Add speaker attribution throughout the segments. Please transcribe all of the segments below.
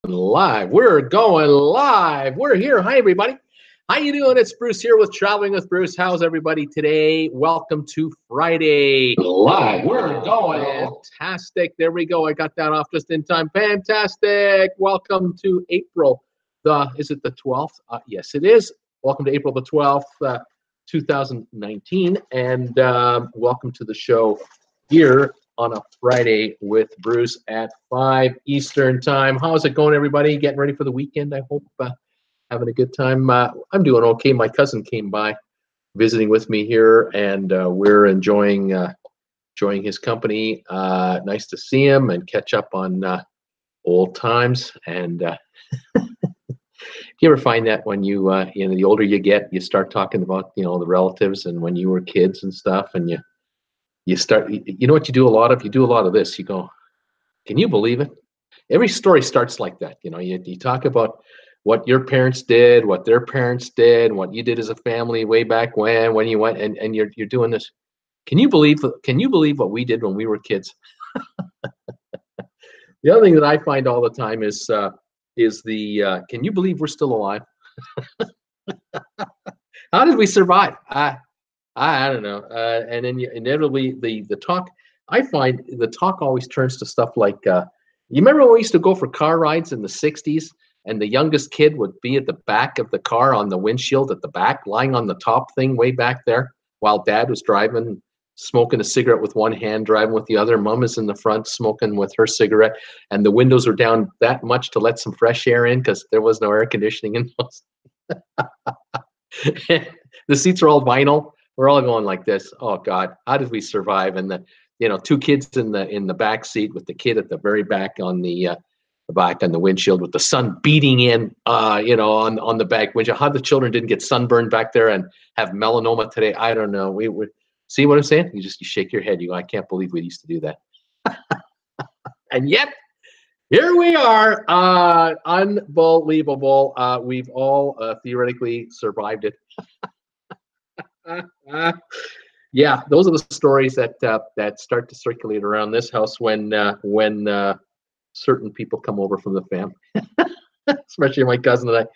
Speaker 1: Live. We're going live. We're here. Hi, everybody. How you doing? It's Bruce here with Traveling with Bruce. How's everybody today? Welcome to Friday.
Speaker 2: Live. We're going.
Speaker 1: Fantastic. There we go. I got that off just in time. Fantastic. Welcome to April. Is it the 12th? Yes, it is. Welcome to April the 12th, 2019. And welcome to the show here on a Friday with Bruce at 5 Eastern time. How's it going, everybody? Getting ready for the weekend, I hope. Having a good time. I'm doing okay. My cousin came by visiting with me here, and we're enjoying his company. Nice to see him and catch up on old times. And you ever find that when you the older you get, you start talking about the relatives and when you were kids and stuff, and you start, you know what you do a lot of? You do a lot of this. You go, can you believe it? Every story starts like that. You talk about what your parents did, what their parents did, what you did as a family way back when you went, and you're doing this. Can you believe what we did when we were kids? The other thing that I find all the time is can you believe we're still alive? How did we survive? I don't know. And then inevitably the talk, I find the talk always turns to stuff like, you remember when we used to go for car rides in the 60s and the youngest kid would be at the back of the car on the windshield at the back, lying on the top thing way back there while dad was driving, smoking a cigarette with one hand, driving with the other. Mom is in the front smoking with her cigarette, and the windows are down that much to let some fresh air in because there was no air conditioning in those. The seats are all vinyl. We're all going like this. Oh God, how did we survive? And the two kids in the back seat with the kid at the very back on the back on the windshield with the sun beating in, on the back windshield. How the children didn't get sunburned back there and have melanoma today, I don't know. We would see what I'm saying. You shake your head. You go, I can't believe we used to do that. And yet, here we are. Unbelievable. We've all theoretically survived it. Yeah, those are the stories that start to circulate around this house when certain people come over from the family, especially my cousin and I.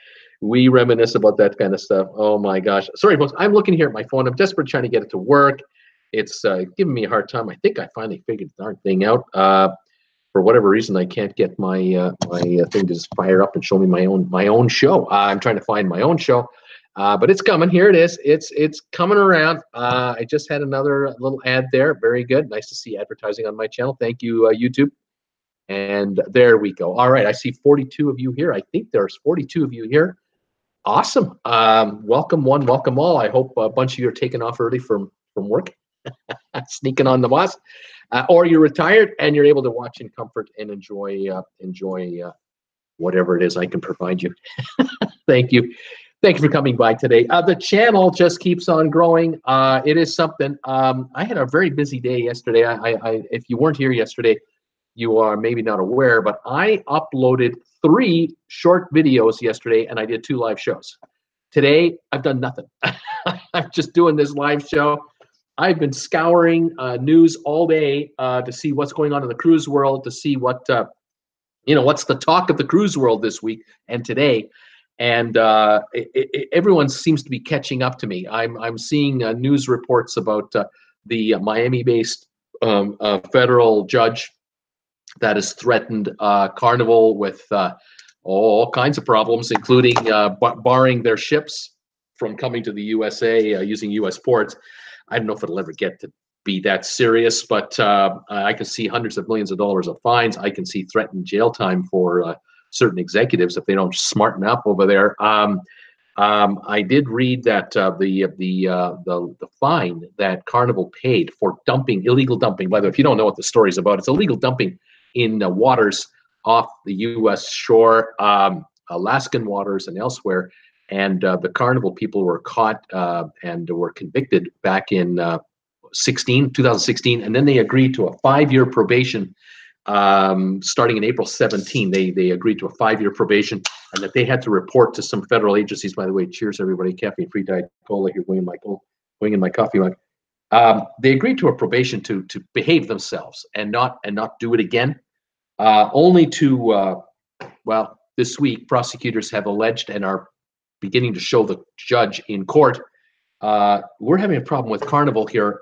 Speaker 1: We reminisce about that kind of stuff. Oh my gosh! Sorry, folks. I'm looking here at my phone. I'm desperate trying to get it to work. It's giving me a hard time. I think I finally figured the darn thing out. For whatever reason, I can't get my thing to just fire up and show me my own show. I'm trying to find my own show. But it's coming. Here it is. It's coming around. I just had another little ad there. Very good. Nice to see advertising on my channel. Thank you, YouTube. And there we go. All right. I see 42 of you here. I think there's 42 of you here. Awesome. Welcome one, welcome all. I hope a bunch of you are taking off early from work, sneaking on the bus, or you're retired and you're able to watch in comfort and enjoy whatever it is I can provide you. Thank you. Thank you for coming by today. The channel just keeps on growing. It is something. I had a very busy day yesterday. If you weren't here yesterday, you are maybe not aware, but I uploaded 3 short videos yesterday, and I did 2 live shows. Today, I've done nothing. I'm just doing this live show. I've been scouring news all day to see what's going on in the cruise world, to see what what's the talk of the cruise world this week and today. And everyone seems to be catching up to me. I'm seeing news reports about the Miami-based federal judge that has threatened Carnival with all kinds of problems, including barring their ships from coming to the USA using U.S. ports. I don't know if it'll ever get to be that serious, but I can see hundreds of millions of dollars of fines. I can see threatened jail time for certain executives if they don't smarten up over there. I did read that the fine that Carnival paid for illegal dumping. By the way, if you don't know what the story is about, it's illegal dumping in waters off the U.S. shore, Alaskan waters, and elsewhere. And the Carnival people were caught and were convicted back in 2016, and then they agreed to a 5-year probation starting in April 17. They agreed to a 5-year probation, and that they had to report to some federal agencies. By the way, cheers everybody, caffeine-free diet cola here, winging my coffee mug. They agreed to a probation to behave themselves and not do it again, only to well, this week, prosecutors have alleged and are beginning to show the judge in court. We're having a problem with Carnival here.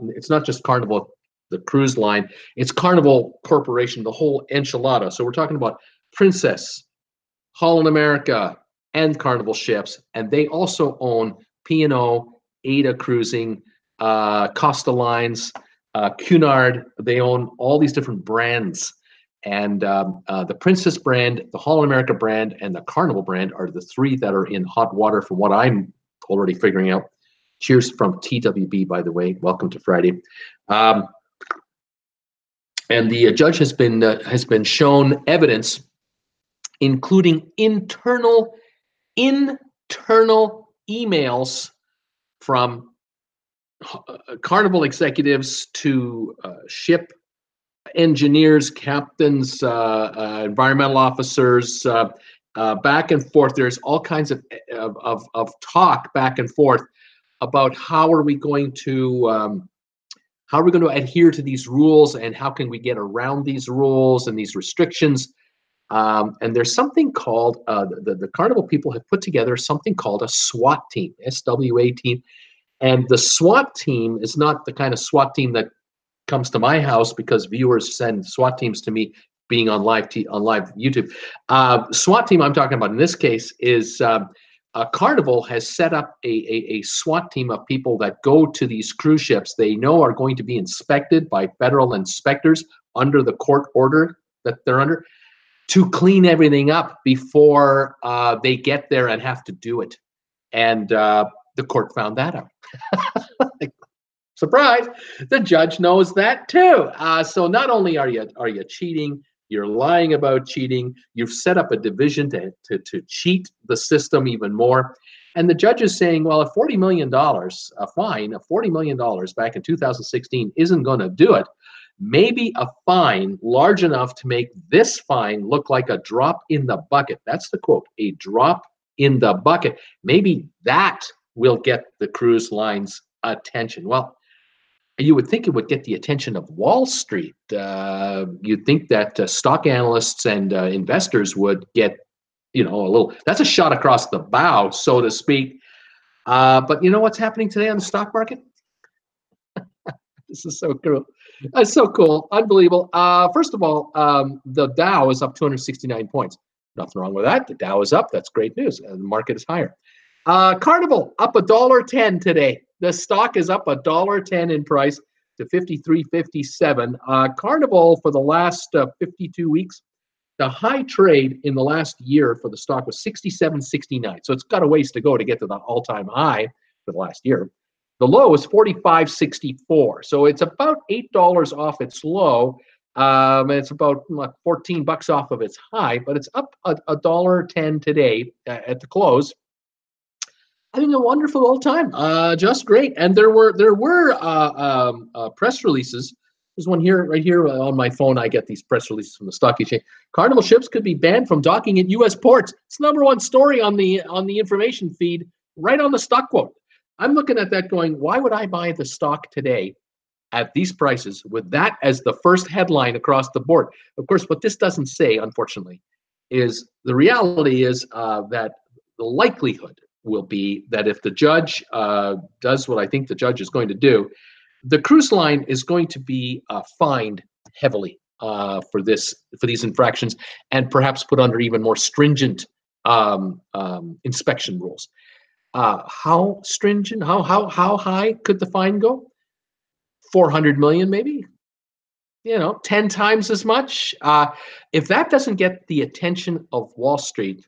Speaker 1: It's not just Carnival, the cruise line. It's Carnival Corporation, the whole enchilada. So we're talking about Princess, Holland America, and Carnival ships, and they also own P&O, Ada Cruising, Costa Lines, Cunard. They own all these different brands, and the Princess brand, the Holland America brand, and the Carnival brand are the three that are in hot water from what I'm already figuring out. Cheers from TWB, by the way. Welcome to Friday. And the judge has been shown evidence, including internal emails from Carnival executives to ship engineers, captains, environmental officers, back and forth. There's all kinds of talk back and forth about how are we going to adhere to these rules, and how can we get around these rules and these restrictions. And there's something called, the Carnival people have put together something called a SWAT team, SWA team. And the SWAT team is not the kind of SWAT team that comes to my house because viewers send SWAT teams to me being on live YouTube. SWAT team I'm talking about in this case is Carnival has set up a SWAT team of people that go to these cruise ships they know are going to be inspected by federal inspectors under the court order that they're under, to clean everything up before they get there and have to do it. And the court found that out. Surprise! The judge knows that too. So not only are you cheating, you're lying about cheating. You've set up a division to cheat the system even more. And the judge is saying, well, if $40 million, a fine of $40 million back in 2016 isn't going to do it, maybe a fine large enough to make this fine look like a drop in the bucket. That's the quote, a drop in the bucket. Maybe that will get the cruise line's attention. Well, you would think it would get the attention of Wall Street. You'd think that stock analysts and investors would get, a little, that's a shot across the bow, so to speak. But you know what's happening today on the stock market? This is so cool. That's so cool. Unbelievable. First of all, the Dow is up 269 points. Nothing wrong with that. The Dow is up. That's great news. The market is higher. Carnival up $1.10 today. The stock is up $1.10 in price to $53.57. Carnival for the last 52 weeks, the high trade in the last year for the stock was $67.69. So it's got a ways to go to get to the all-time high for the last year. The low is $45.64. So it's about $8 off its low. It's about $14 off of its high, but it's up $1.10 today at the close. Having a wonderful old time, just great. And there were press releases. There's one here, right here on my phone. I get these press releases from the stock exchange. Carnival ships could be banned from docking at U.S. ports. It's #1 story on the information feed, right on the stock quote. I'm looking at that going, why would I buy the stock today at these prices with that as the first headline across the board? Of course, what this doesn't say, unfortunately, is the reality is that the likelihood will be that if the judge does what I think the judge is going to do, the cruise line is going to be fined heavily for these infractions, and perhaps put under even more stringent inspection rules. How stringent? How high could the fine go? 400 million, maybe. 10 times as much. If that doesn't get the attention of Wall Street,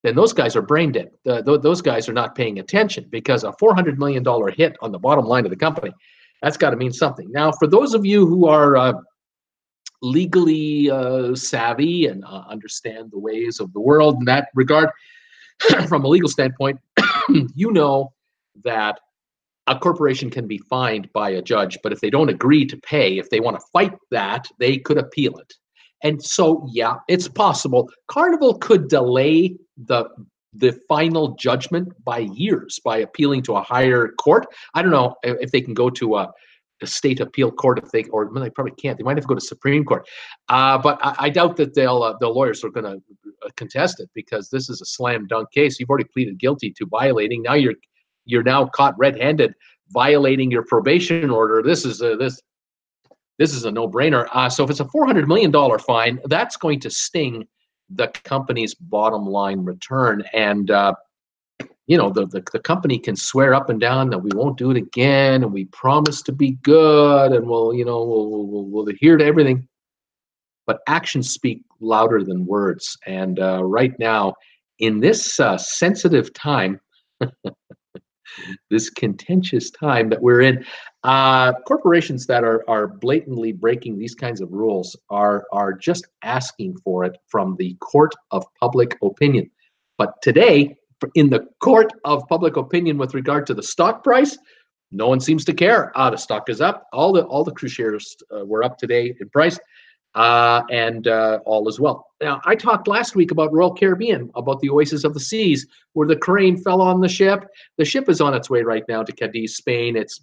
Speaker 1: then those guys are brain dead. Those guys are not paying attention, because a $400 million hit on the bottom line of the company, that's got to mean something. Now, for those of you who are legally savvy and understand the ways of the world in that regard, from a legal standpoint, you know that a corporation can be fined by a judge, but if they don't agree to pay, if they want to fight that, they could appeal it. And so, yeah, it's possible. Carnival could delay the final judgment by years by appealing to a higher court. I don't know if they can go to a state appeal court, they probably can't. They might have to go to Supreme Court. But I doubt that the lawyers are going to contest it because this is a slam dunk case. You've already pleaded guilty to violating. Now you're now caught red-handed violating your probation order. This is a no-brainer. So if it's a $400 million fine, that's going to sting the company's bottom line return. And the company can swear up and down that we won't do it again, and we promise to be good, and we'll adhere to everything. But actions speak louder than words. And right now, in this sensitive time, this contentious time that we're in, corporations that are blatantly breaking these kinds of rules are just asking for it from the court of public opinion. But today, in the court of public opinion with regard to the stock price, no one seems to care. The stock is up. All the cruise shares were up today in price. And all is well. Now, I talked last week about Royal Caribbean, about the Oasis of the Seas, where the crane fell on the ship. The ship is on its way right now to Cadiz, Spain. It's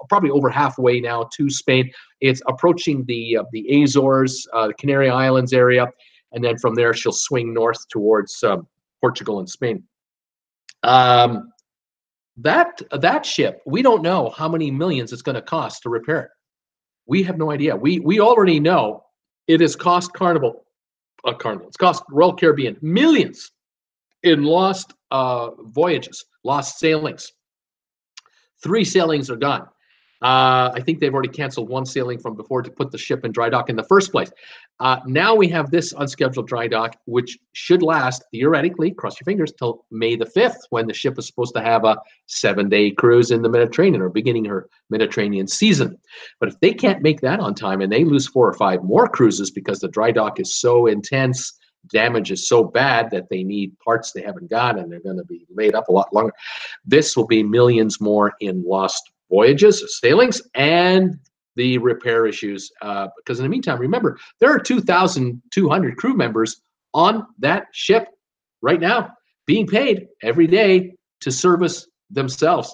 Speaker 1: probably over halfway now to Spain. It's approaching the Azores, the Canary Islands area, and then from there she'll swing north towards Portugal and Spain. That ship, we don't know how many millions it's going to cost to repair it. We have no idea. We already know it has cost Carnival. It's cost Royal Caribbean millions in lost voyages, lost sailings. 3 sailings are gone. I think they've already canceled 1 sailing from before to put the ship in dry dock in the first place. Now we have this unscheduled dry dock, which should last, theoretically, cross your fingers, till May the 5th, when the ship is supposed to have a 7-day cruise in the Mediterranean, or beginning her Mediterranean season. But if they can't make that on time and they lose 4 or 5 more cruises because the dry dock is so intense, damage is so bad that they need parts they haven't got, and they're going to be laid up a lot longer, this will be millions more in lost voyages, sailings, and the repair issues. Because in the meantime, remember, there are 2,200 crew members on that ship right now, being paid every day to service themselves.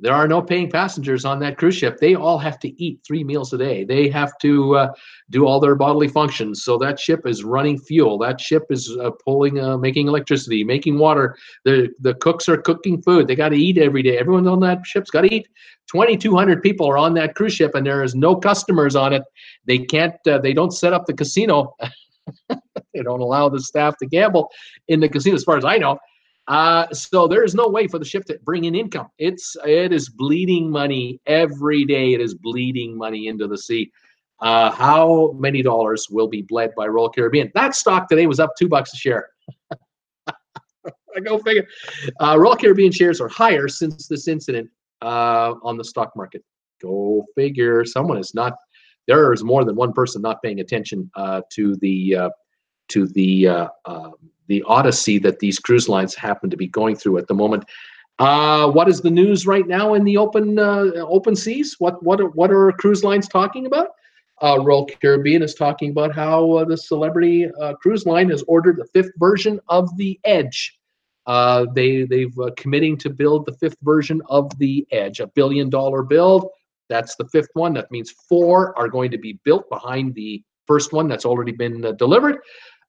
Speaker 1: There are no paying passengers on that cruise ship. They all have to eat 3 meals a day. They have to do all their bodily functions. So that ship is running fuel. That ship is making electricity, making water. The cooks are cooking food. They got to eat every day. Everyone on that ship's got to eat. 2,200 people are on that cruise ship, and there is no customers on it. They can't. They don't set up the casino. They don't allow the staff to gamble in the casino, as far as I know. So there is no way for the ship to bring in income. It is bleeding money every day. It is bleeding money into the sea. How many dollars will be bled by Royal Caribbean? That stock today was up $2 a share. Go figure. Royal Caribbean shares are higher since this incident on the stock market. Go figure. Someone is not. There is more than one person not paying attention to the Odyssey that these cruise lines happen to be going through at the moment. What is the news right now in the open seas? What are cruise lines talking about? Royal Caribbean is talking about how the Celebrity cruise line has ordered the 5th version of the Edge. They've committing to build the 5th version of the Edge, $1 billion build. That's the 5th one. That means 4 are going to be built behind the first one that's already been delivered.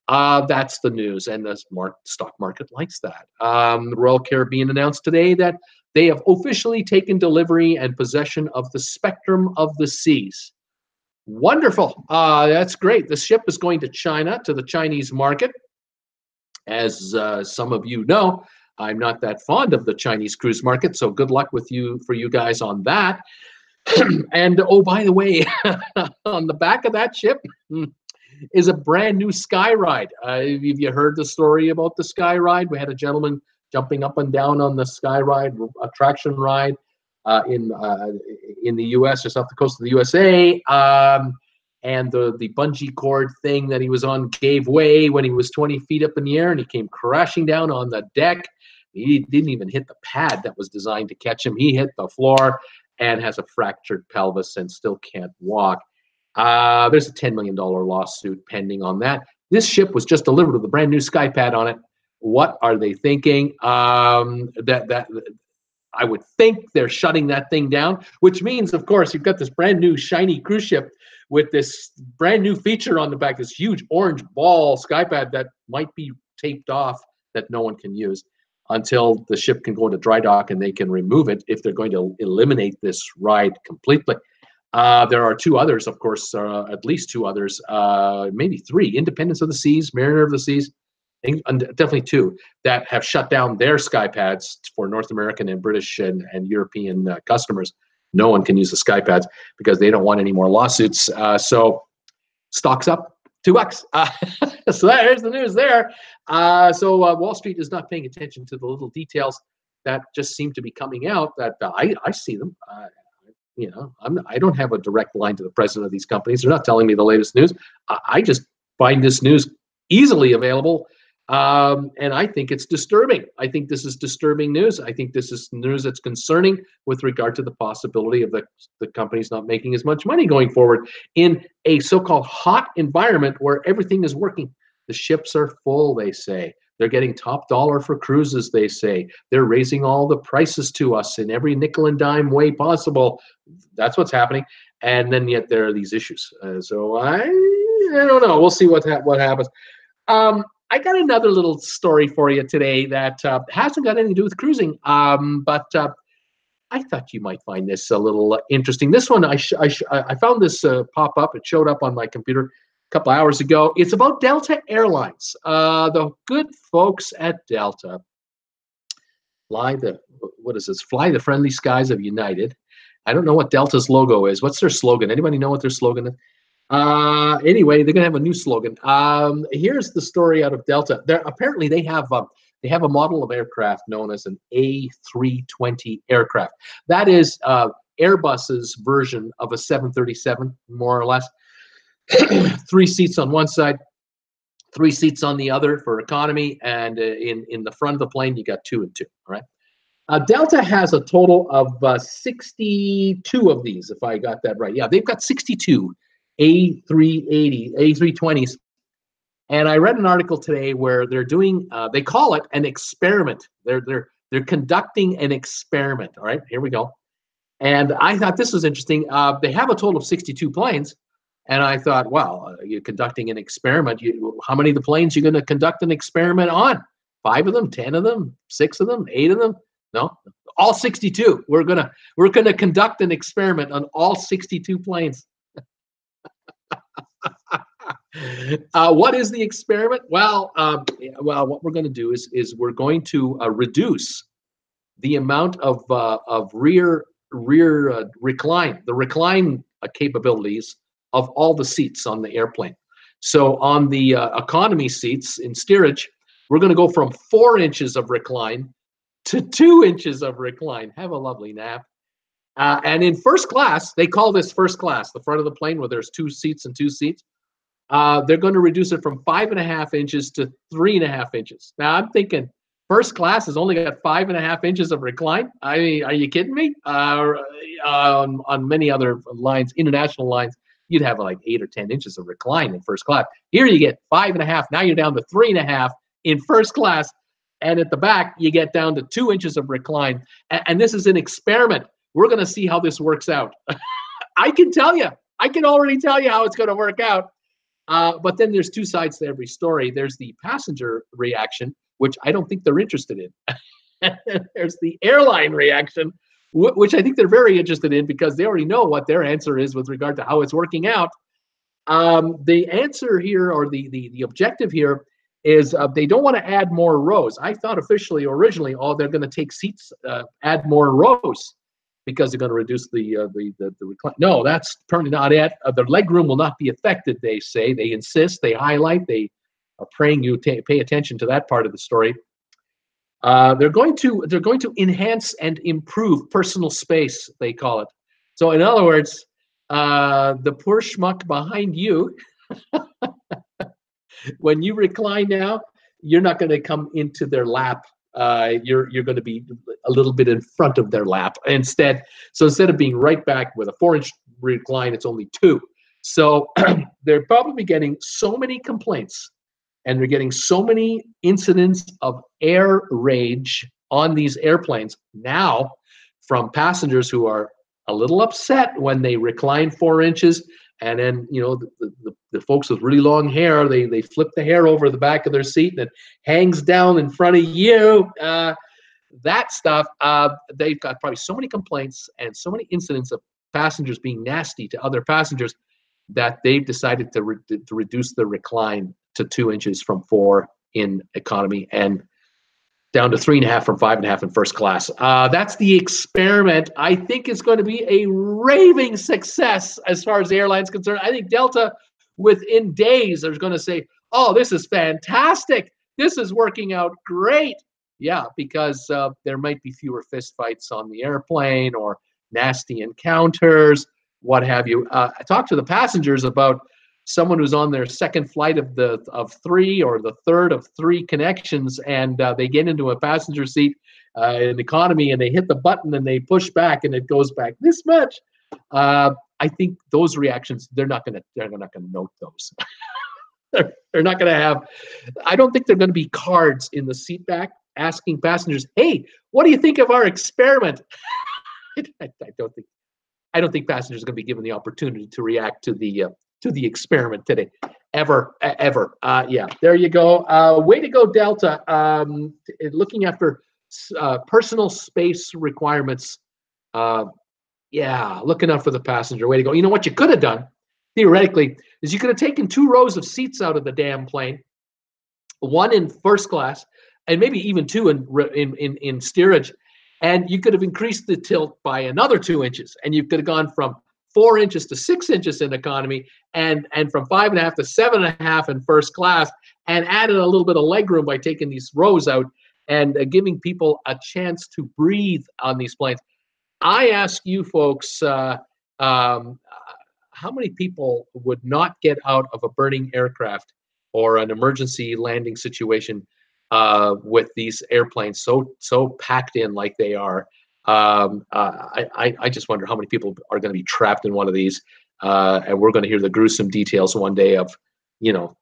Speaker 1: That's the news, and the stock market likes that. Royal Caribbean announced today that they have officially taken delivery and possession of the Spectrum of the Seas. Wonderful. That's great. The ship is going to China, to the Chinese market. As some of you know, I'm not that fond of the Chinese cruise market, so good luck for you guys on that. And oh, by the way, on the back of that ship is a brand new sky ride. Have you heard the story about the sky ride? We had a gentleman jumping up and down on the sky ride, attraction ride in the U.S., just off the coast of the USA. And the bungee cord thing that he was on gave way when he was 20 feet up in the air, and he came crashing down on the deck. He didn't even hit the pad that was designed to catch him. He hit the floor and has a fractured pelvis and still can't walk. There's a $10 million lawsuit pending on that. This ship was just delivered with a brand new sky pad on it. What are they thinking? That I would think they're shutting that thing down, which means, of course, you've got this brand new shiny cruise ship with this brand new feature on the back, this huge orange ball skypad that might be taped off that no one can use until the ship can go into dry dock and they can remove it if they're going to eliminate this ride completely. There are two others, of course, at least two others, maybe three, Independence of the Seas, Mariner of the Seas, definitely two, that have shut down their skypads for North American and British and European customers. No one can use the skypads because they don't want any more lawsuits. So stock's up $2. So there's the news there. So Wall Street is not paying attention to the little details that just seem to be coming out that I see them. You know, I don't have a direct line to the president of these companies. They're not telling me the latest news. I just find this news easily available. And I think it's disturbing. I think this is disturbing news. I think this is news that's concerning with regard to the possibility of the companies not making as much money going forward in a so-called hot environment where everything is working. The ships are full, they say. They're getting top dollar for cruises, they say. They're raising all the prices to us in every nickel and dime way possible. That's what's happening. And then yet there are these issues. So I don't know. We'll see what happens. I got another little story for you today that hasn't got anything to do with cruising, but I thought you might find this a little interesting. This one, I found this pop up. It showed up on my computer couple hours ago. It's about Delta Airlines. The good folks at Delta fly the friendly skies of United. I don't know what Delta's logo is. What's their slogan? Anybody know what their slogan is? Anyway, they're gonna have a new slogan. Here's the story out of Delta. Apparently they have a model of aircraft known as an A320 aircraft. That is Airbus's version of a 737, more or less. 3 seats on one side, 3 seats on the other for economy, and in the front of the plane you got 2 and 2. All right. Delta has a total of 62 of these, if I got that right. Yeah, they've got 62 A320s. And I read an article today where they're doing, they call it an experiment. They're conducting an experiment. All right, here we go. And I thought this was interesting. They have a total of 62 planes. And I thought, wow, you're conducting an experiment. How many of the planes you're going to conduct an experiment on? 5 of them, 10 of them, 6 of them, 8 of them? No, all 62. We're gonna conduct an experiment on all 62 planes. What is the experiment? Well, what we're going to do is we're going to reduce the amount of rear recline, the recline capabilities of all the seats on the airplane. So on the economy seats in steerage, we're going to go from 4 inches of recline to 2 inches of recline. Have a lovely nap. And in first class, they call this first class, the front of the plane where there's 2 seats and 2 seats. They're going to reduce it from 5.5 inches to 3.5 inches. Now I'm thinking first class has only got 5.5 inches of recline. I mean, are you kidding me? On many other lines, international lines, you'd have like 8 or 10 inches of recline in first class. Here you get 5.5. Now you're down to 3.5 in first class. And at the back, you get down to 2 inches of recline. And this is an experiment. We're going to see how this works out. I can already tell you how it's going to work out. But then there's 2 sides to every story. There's the passenger reaction, which I don't think they're interested in. There's the airline reaction, which I think they're very interested in because they already know what their answer is with regard to how it's working out. The answer here, or the objective here, is they don't want to add more rows. I thought originally, they're going to take seats, add more rows, because they're going to reduce the recline. No, that's apparently not it. The leg room will not be affected, they say. They insist, they highlight, they are praying you pay attention to that part of the story. They're going to enhance and improve personal space, they call it. So in other words, the poor schmuck behind you, when you recline now, you're not going to come into their lap. You're going to be a little bit in front of their lap instead. So instead of being right back with a 4-inch recline, it's only 2. So they're probably getting so many complaints, and they're getting so many incidents of air rage on these airplanes now from passengers who are a little upset when they recline 4 inches And then, you know, the folks with really long hair, they flip the hair over the back of their seat and it hangs down in front of you. That stuff, they've got probably so many complaints and so many incidents of passengers being nasty to other passengers that they've decided to reduce the recline to 2 inches from 4 in economy and down to 3.5 from 5.5 in first class. That's the experiment. I think it's going to be a raving success as far as the airline's concerned. I think Delta, within days, are going to say, oh, this is fantastic. This is working out great. Yeah, because there might be fewer fistfights on the airplane or nasty encounters, what have you. I talked to the passengers about someone who's on their second flight of 3 or the third of 3 connections, and they get into a passenger seat in economy and they hit the button and they push back and it goes back this much. I think those reactions, they're not going to note those. They're not going to have. I don't think they're going to be cards in the seat back asking passengers, "Hey, what do you think of our experiment?" I don't think passengers are going to be given the opportunity to react to the experiment today, ever. Yeah, there you go. Way to go, Delta. Looking after personal space requirements. Yeah, looking out for the passenger. Way to go. You know what you could have done, theoretically, is you could have taken 2 rows of seats out of the damn plane, 1 in first class, and maybe even 2 in steerage, and you could have increased the tilt by another 2 inches, and you could have gone from 4 inches to 6 inches in economy, and from 5.5 to 7.5 in first class, and added a little bit of legroom by taking these rows out and giving people a chance to breathe on these planes. I ask you folks, how many people would not get out of a burning aircraft or an emergency landing situation with these airplanes so packed in like they are? I just wonder how many people are going to be trapped in one of these, and we're going to hear the gruesome details one day of, you know,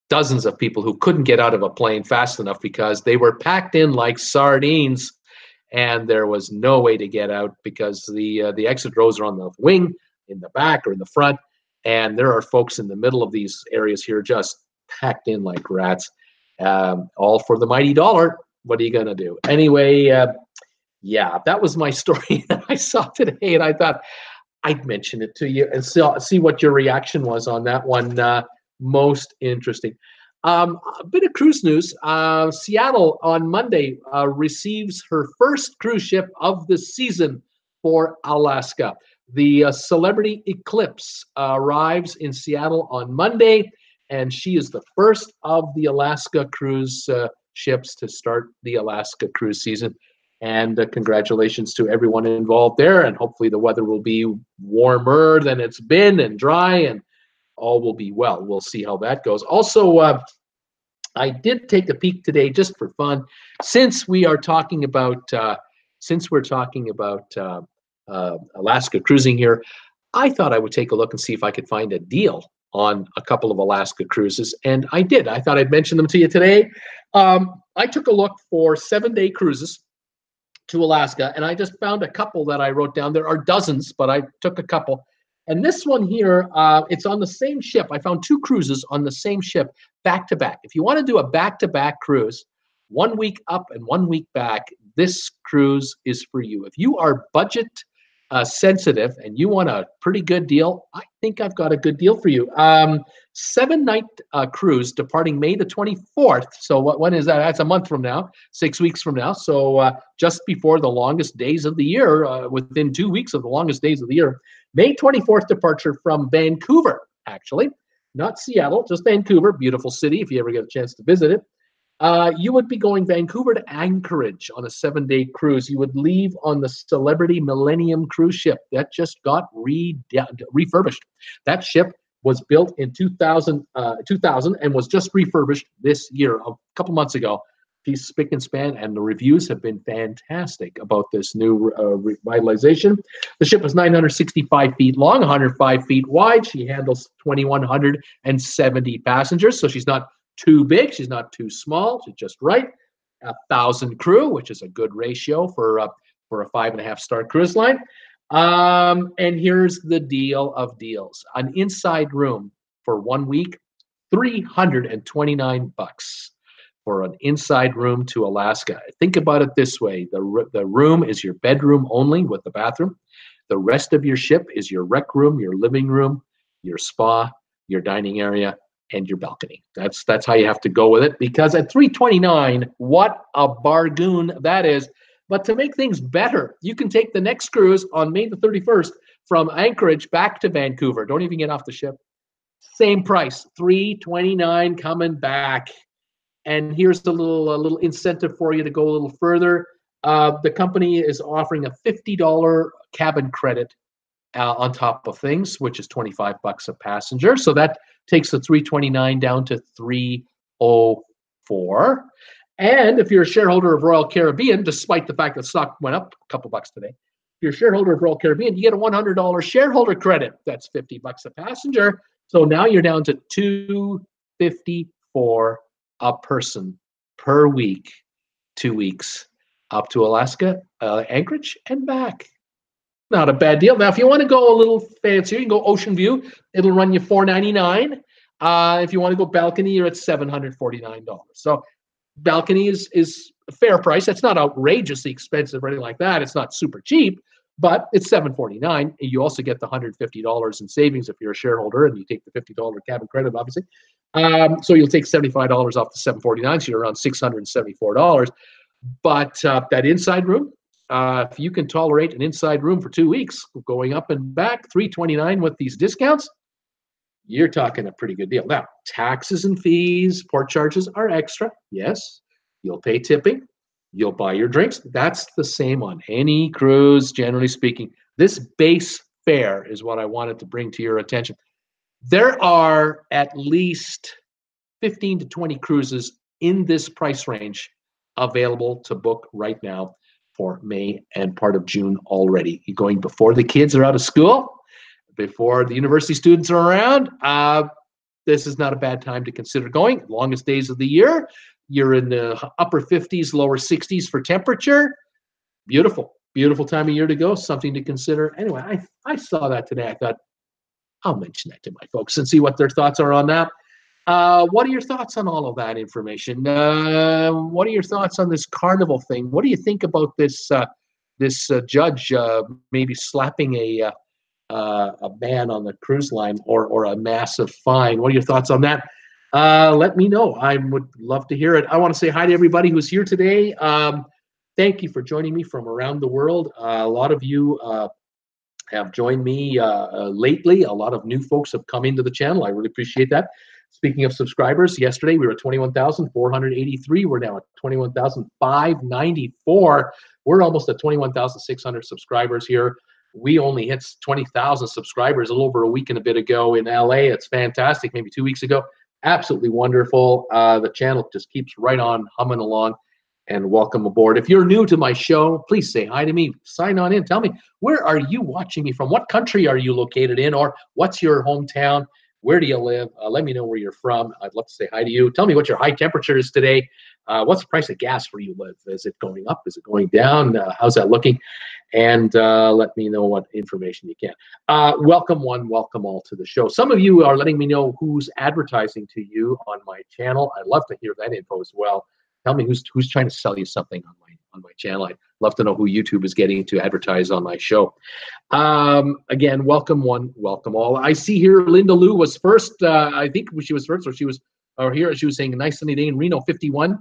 Speaker 1: dozens of people who couldn't get out of a plane fast enough because they were packed in like sardines, and there was no way to get out because the exit rows are on the wing, in the back, or in the front, and there are folks in the middle of these areas here just packed in like rats, all for the mighty dollar. What are you going to do? Anyway, yeah, that was my story that I saw today, and I thought I'd mention it to you and see what your reaction was on that one. Most interesting. A bit of cruise news. Seattle on Monday receives her first cruise ship of the season for Alaska. The Celebrity Eclipse arrives in Seattle on Monday, and she is the first of the Alaska cruise ships to start the Alaska cruise season. And congratulations to everyone involved there. And hopefully the weather will be warmer than it's been and dry, and all will be well. We'll see how that goes. Also, I did take a peek today just for fun, since we're talking about Alaska cruising here. I thought I would take a look and see if I could find a deal on a couple of Alaska cruises, and I did. I thought I'd mention them to you today. I took a look for 7-day cruises to Alaska, and I just found a couple that I wrote down. There are dozens, but I took a couple. And this one here, it's on the same ship. I found 2 cruises on the same ship, back to back. If you want to do a back-to-back cruise, 1 week up and 1 week back, this cruise is for you. If you are budget sensitive and you want a pretty good deal, I think I've got a good deal for you. 7-night cruise departing May the 24th. So when is that? That's a month from now, 6 weeks from now. So just before the longest days of the year, within 2 weeks of the longest days of the year. May 24th departure from Vancouver, actually, not Seattle, just Vancouver. Beautiful city if you ever get a chance to visit it. You would be going Vancouver to Anchorage on a 7-day cruise. You would leave on the Celebrity Millennium cruise ship that just got refurbished. That ship was built in 2000 and was just refurbished this year, a couple months ago. Piece spick and span, and the reviews have been fantastic about this new revitalization. The ship is 965 feet long, 105 feet wide. She handles 2,170 passengers, so she's not too big, she's not too small, she's just right. 1,000 crew, which is a good ratio for a 5.5-star cruise line. And here's the deal of deals. An inside room for 1 week, $329 for an inside room to Alaska. Think about it this way. The room is your bedroom only with the bathroom. The rest of your ship is your rec room, your living room, your spa, your dining area, and your balcony. That's how you have to go with it, because at $329, what a bargain that is. But to make things better, you can take the next cruise on May the 31st from Anchorage back to Vancouver. Don't even get off the ship. Same price, $329 coming back. And here's a little incentive for you to go a little further. The company is offering a $50 cabin credit on top of things, which is $25 a passenger. So that takes the $329 down to $304. And if you're a shareholder of Royal Caribbean, despite the fact that stock went up a couple bucks today, if you're a shareholder of Royal Caribbean, you get a $100 shareholder credit. That's $50 a passenger. So now you're down to $254 a person per week, 2 weeks, up to Alaska, Anchorage, and back. Not a bad deal. Now, if you want to go a little fancier, you can go Ocean View. It'll run you $499. If you want to go balcony, you're at $749. So balcony is a fair price. It's not outrageously expensive or anything like that. It's not super cheap, but it's $749. You also get the $150 in savings if you're a shareholder, and you take the $50 cabin credit, obviously. So you'll take $75 off the $749, so you're around $674. But that inside room, if you can tolerate an inside room for 2 weeks, going up and back, $329 with these discounts, you're talking a pretty good deal. Now, taxes and fees, port charges are extra. Yes, you'll pay tipping. You'll buy your drinks. That's the same on any cruise, generally speaking. This base fare is what I wanted to bring to your attention. There are at least 15 to 20 cruises in this price range available to book right now for May and part of June already. You're going before the kids are out of school, before the university students are around. This is not a bad time to consider going. Longest days of the year. You're in the upper 50s, lower 60s for temperature. Beautiful, beautiful time of year to go. Something to consider. Anyway, I saw that today. I thought, I'll mention that to my folks and see what their thoughts are on that. What are your thoughts on all of that information? What are your thoughts on this Carnival thing? What do you think about this judge maybe slapping a ban on the cruise line or a massive fine? What are your thoughts on that? Let me know. I would love to hear it. I want to say hi to everybody who's here today. Thank you for joining me from around the world. A lot of you have joined me lately. A lot of new folks have come into the channel. I really appreciate that. Speaking of subscribers, yesterday we were at 21,483. We're now at 21,594. We're almost at 21,600 subscribers here. We only hit 20,000 subscribers a little over a week and a bit ago in LA. It's fantastic. Maybe 2 weeks ago. Absolutely wonderful. The channel just keeps right on humming along. And welcome aboard. If you're new to my show, please say hi to me. Sign on in. Tell me, where are you watching me from? What country are you located in? Or what's your hometown? Where do you live? Let me know where you're from. I'd love to say hi to you. Tell me what your high temperature is today. What's the price of gas where you live? Is it going up? Is it going down? How's that looking? And let me know what information you can. Welcome one, welcome all to the show. Some of you are letting me know who's advertising to you on my channel. I'd love to hear that info as well. Tell me who's trying to sell you something on my channel. I'd love to know who YouTube is getting to advertise on my show. Again, welcome one, welcome all. I see here Linda Lou was first. I think she was first, or she was saying a nice sunny day in Reno, 51.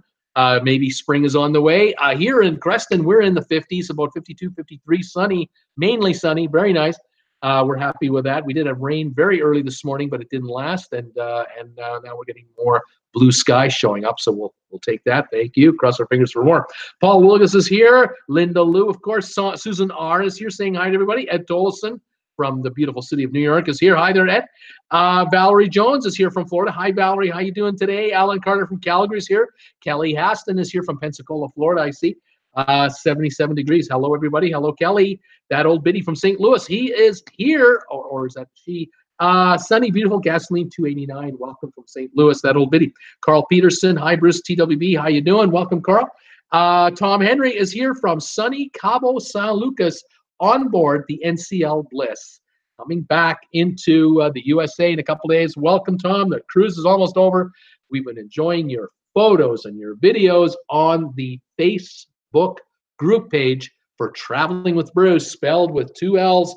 Speaker 1: Maybe spring is on the way. Here in Creston, we're in the 50s, about 52, 53, sunny, mainly sunny, very nice. We're happy with that. We did have rain very early this morning, but it didn't last, and now we're getting more blue sky showing up, so we'll take that. Thank you. Cross our fingers for more. Paul Wilgus is here. Linda Lou, of course. Susan R. is here saying hi to everybody. Ed Tolleson from the beautiful city of New York is here. Hi there, Ed. Valerie Jones is here from Florida. Hi, Valerie. How you doing today? Alan Carter from Calgary is here. Kelly Haston is here from Pensacola, Florida, I see. 77 degrees. Hello, everybody. Hello, Kelly. That old biddy from St. Louis. He is here, or is that she? Sunny, beautiful, gasoline, $2.89. Welcome from St. Louis, that old biddy. Carl Peterson. Hi, Bruce, TWB. How you doing? Welcome, Carl. Tom Henry is here from sunny Cabo San Lucas, on board the NCL Bliss, coming back into the USA in a couple days. Welcome, Tom. The cruise is almost over. We've been enjoying your photos and your videos on the Facebook group page for Traveling with Bruce, spelled with 2 L's.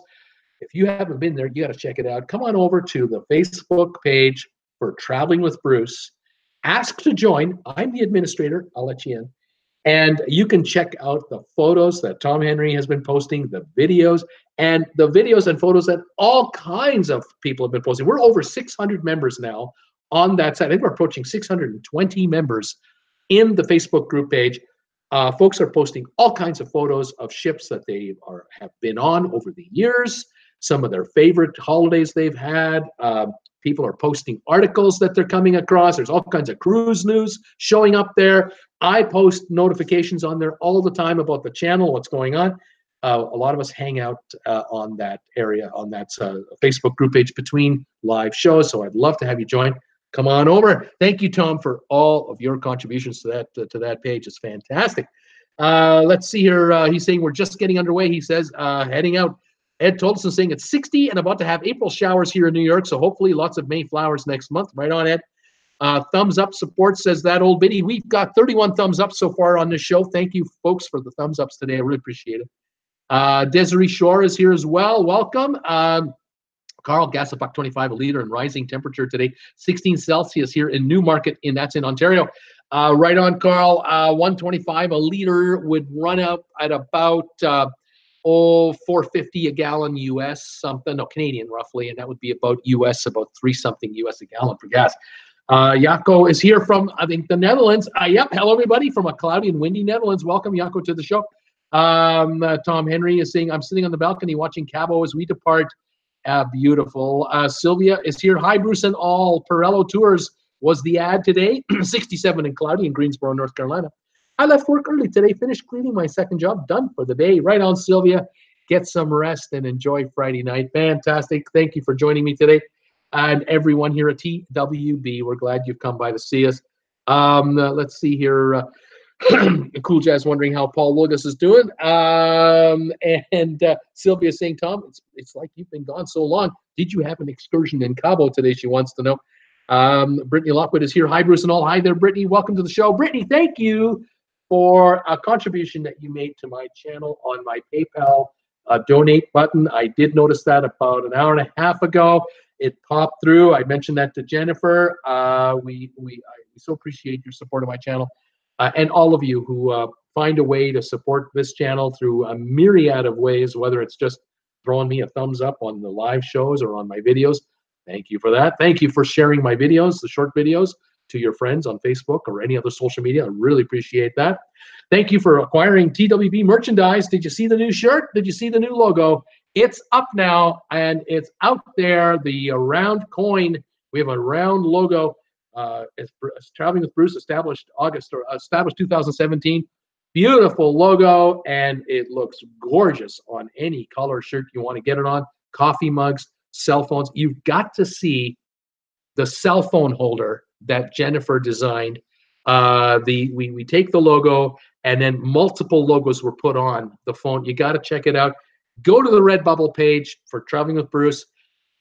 Speaker 1: If you haven't been there, you got to check it out. Come on over to the Facebook page for Traveling with Bruce. Ask to join. I'm the administrator. I'll let you in. And you can check out the photos that Tom Henry has been posting, the videos and photos that all kinds of people have been posting. We're over 600 members now on that site. I think we're approaching 620 members in the Facebook group page. Folks are posting all kinds of photos of ships that they have been on over the years, some of their favorite holidays they've had. People are posting articles that they're coming across. There's all kinds of cruise news showing up there. I post notifications on there all the time about the channel, what's going on. A lot of us hang out on that area, on that Facebook group page between live shows. So I'd love to have you join. Come on over. Thank you, Tom, for all of your contributions to that page. It's fantastic. Let's see here. He's saying we're just getting underway. He says heading out. Ed Tolson saying it's 60 and about to have April showers here in New York, so hopefully lots of May flowers next month. Right on, Ed. Thumbs up support, says that old biddy. We've got 31 thumbs up so far on this show. Thank you, folks, for the thumbs ups today. I really appreciate it. Desiree Shore is here as well. Welcome. Carl, Gasapuck 25, a liter in rising temperature today. 16 Celsius here in Newmarket, that's in Ontario. Right on, Carl. 125 a liter would run out at about $4.50 a gallon US, something, no, Canadian roughly, and that would be about US, about 3 something US a gallon for gas. Jaco is here from, I think, the Netherlands. Yep, hello everybody from a cloudy and windy Netherlands. Welcome, Jaco, to the show. Tom Henry is saying, I'm sitting on the balcony watching Cabo as we depart. Beautiful. Sylvia is here. Hi, Bruce and all. Pirello Tours was the ad today. 67 and cloudy in Greensboro, North Carolina. I left work early today, finished cleaning my second job, done for the day. Right on, Sylvia. Get some rest and enjoy Friday night. Fantastic. Thank you for joining me today. And everyone here at TWB, we're glad you've come by to see us. Let's see here. Cool Jazz wondering how Paul Lugas is doing. Sylvia saying, Tom, it's like you've been gone so long. Did you have an excursion in Cabo today? She wants to know. Brittany Lockwood is here. Hi, Bruce and all. Hi there, Brittany. Welcome to the show. Brittany, thank you for a contribution that you made to my channel on my PayPal donate button. I did notice that about an hour and a half ago. It popped through. I mentioned that to Jennifer. We so appreciate your support of my channel. And all of you who find a way to support this channel through a myriad of ways, whether it's just throwing me a thumbs up on the live shows or on my videos. Thank you for that. Thank you for sharing my videos, the short videos, to your friends on Facebook or any other social media. I really appreciate that. Thank you for acquiring TWB merchandise. Did you see the new shirt? Did you see the new logo? It's up now and it's out there. The round coin. We have a round logo. It's Traveling with Bruce, established 2017. Beautiful logo, and it looks gorgeous on any color shirt you want to get it on. Coffee mugs, cell phones. You've got to see the cell phone holder that Jennifer designed. We take the logo, and then multiple logos were put on the phone. You got to check it out. Go to the RedBubble page for Traveling with Bruce.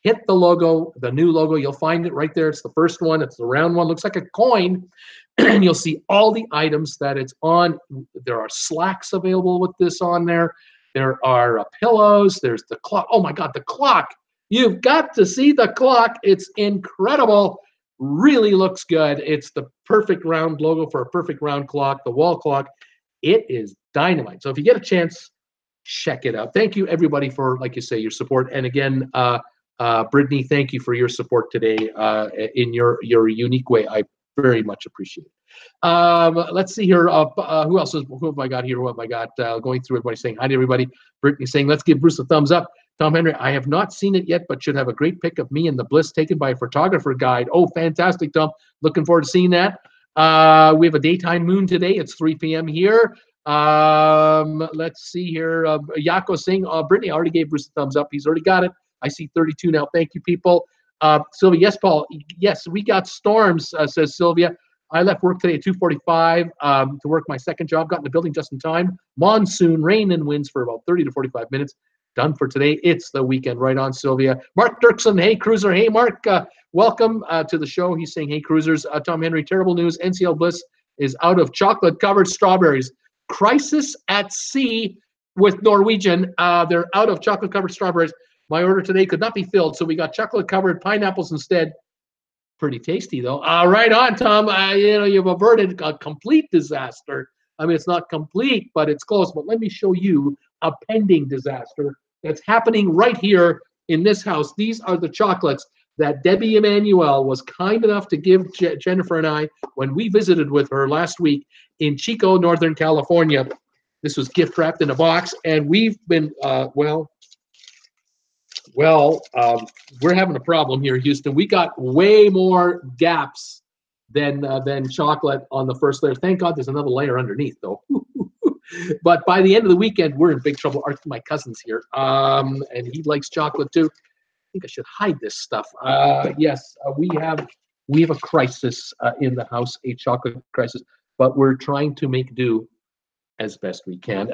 Speaker 1: Hit the logo, the new logo. You'll find it right there. It's the first one. It's the round one. Looks like a coin. And you'll see all the items that it's on. There are slacks available with this on there. There are pillows. There's the clock. Oh, my God, the clock. You've got to see the clock. It's incredible. Really looks good. It's the perfect round logo for a perfect round clock, the wall clock. It is dynamite. So if you get a chance, check it out. Thank you, everybody, for, like you say, your support. And again, Brittany, thank you for your support today in your unique way. I very much appreciate it. Let's see here. Who else? Who have I got here? Who have I got? Going through everybody saying hi to everybody. Brittany saying, let's give Bruce a thumbs up. Tom Henry, I have not seen it yet, but should have a great pic of me in the Bliss taken by a photographer guide. Oh, fantastic, Tom. Looking forward to seeing that. We have a daytime moon today. It's 3 p.m. here. Let's see here. Yako saying, Brittany, I already gave Bruce a thumbs up. He's already got it. I see 32 now. Thank you, people. Sylvia, yes, Paul. Yes, we got storms, says Sylvia. I left work today at 2:45 to work my second job. Got in the building just in time. Monsoon, rain, and winds for about 30 to 45 minutes. done for today. It's the weekend. Right on, Sylvia. Mark Dirksen, hey, Cruiser. Hey, Mark, welcome to the show. He's saying, hey, Cruisers. Tom Henry, terrible news. NCL Bliss is out of chocolate-covered strawberries. Crisis at sea with Norwegian. They're out of chocolate-covered strawberries. My order today could not be filled, so we got chocolate-covered pineapples instead. Pretty tasty, though. Right on, Tom. You've averted a complete disaster. I mean, it's not complete, but it's close. But let me show you a pending disaster that's happening right here in this house. These are the chocolates that Debbie Emanuel was kind enough to give Jennifer and I when we visited with her last week in Chico, Northern California. This was gift wrapped in a box, and we've been, we're having a problem here in Houston. We got way more gaps than chocolate on the first layer. Thank God there's another layer underneath, though. But by the end of the weekend, we're in big trouble. My cousin's here, and he likes chocolate too. I think I should hide this stuff. Yes, we have a crisis in the house, a chocolate crisis, but we're trying to make do as best we can.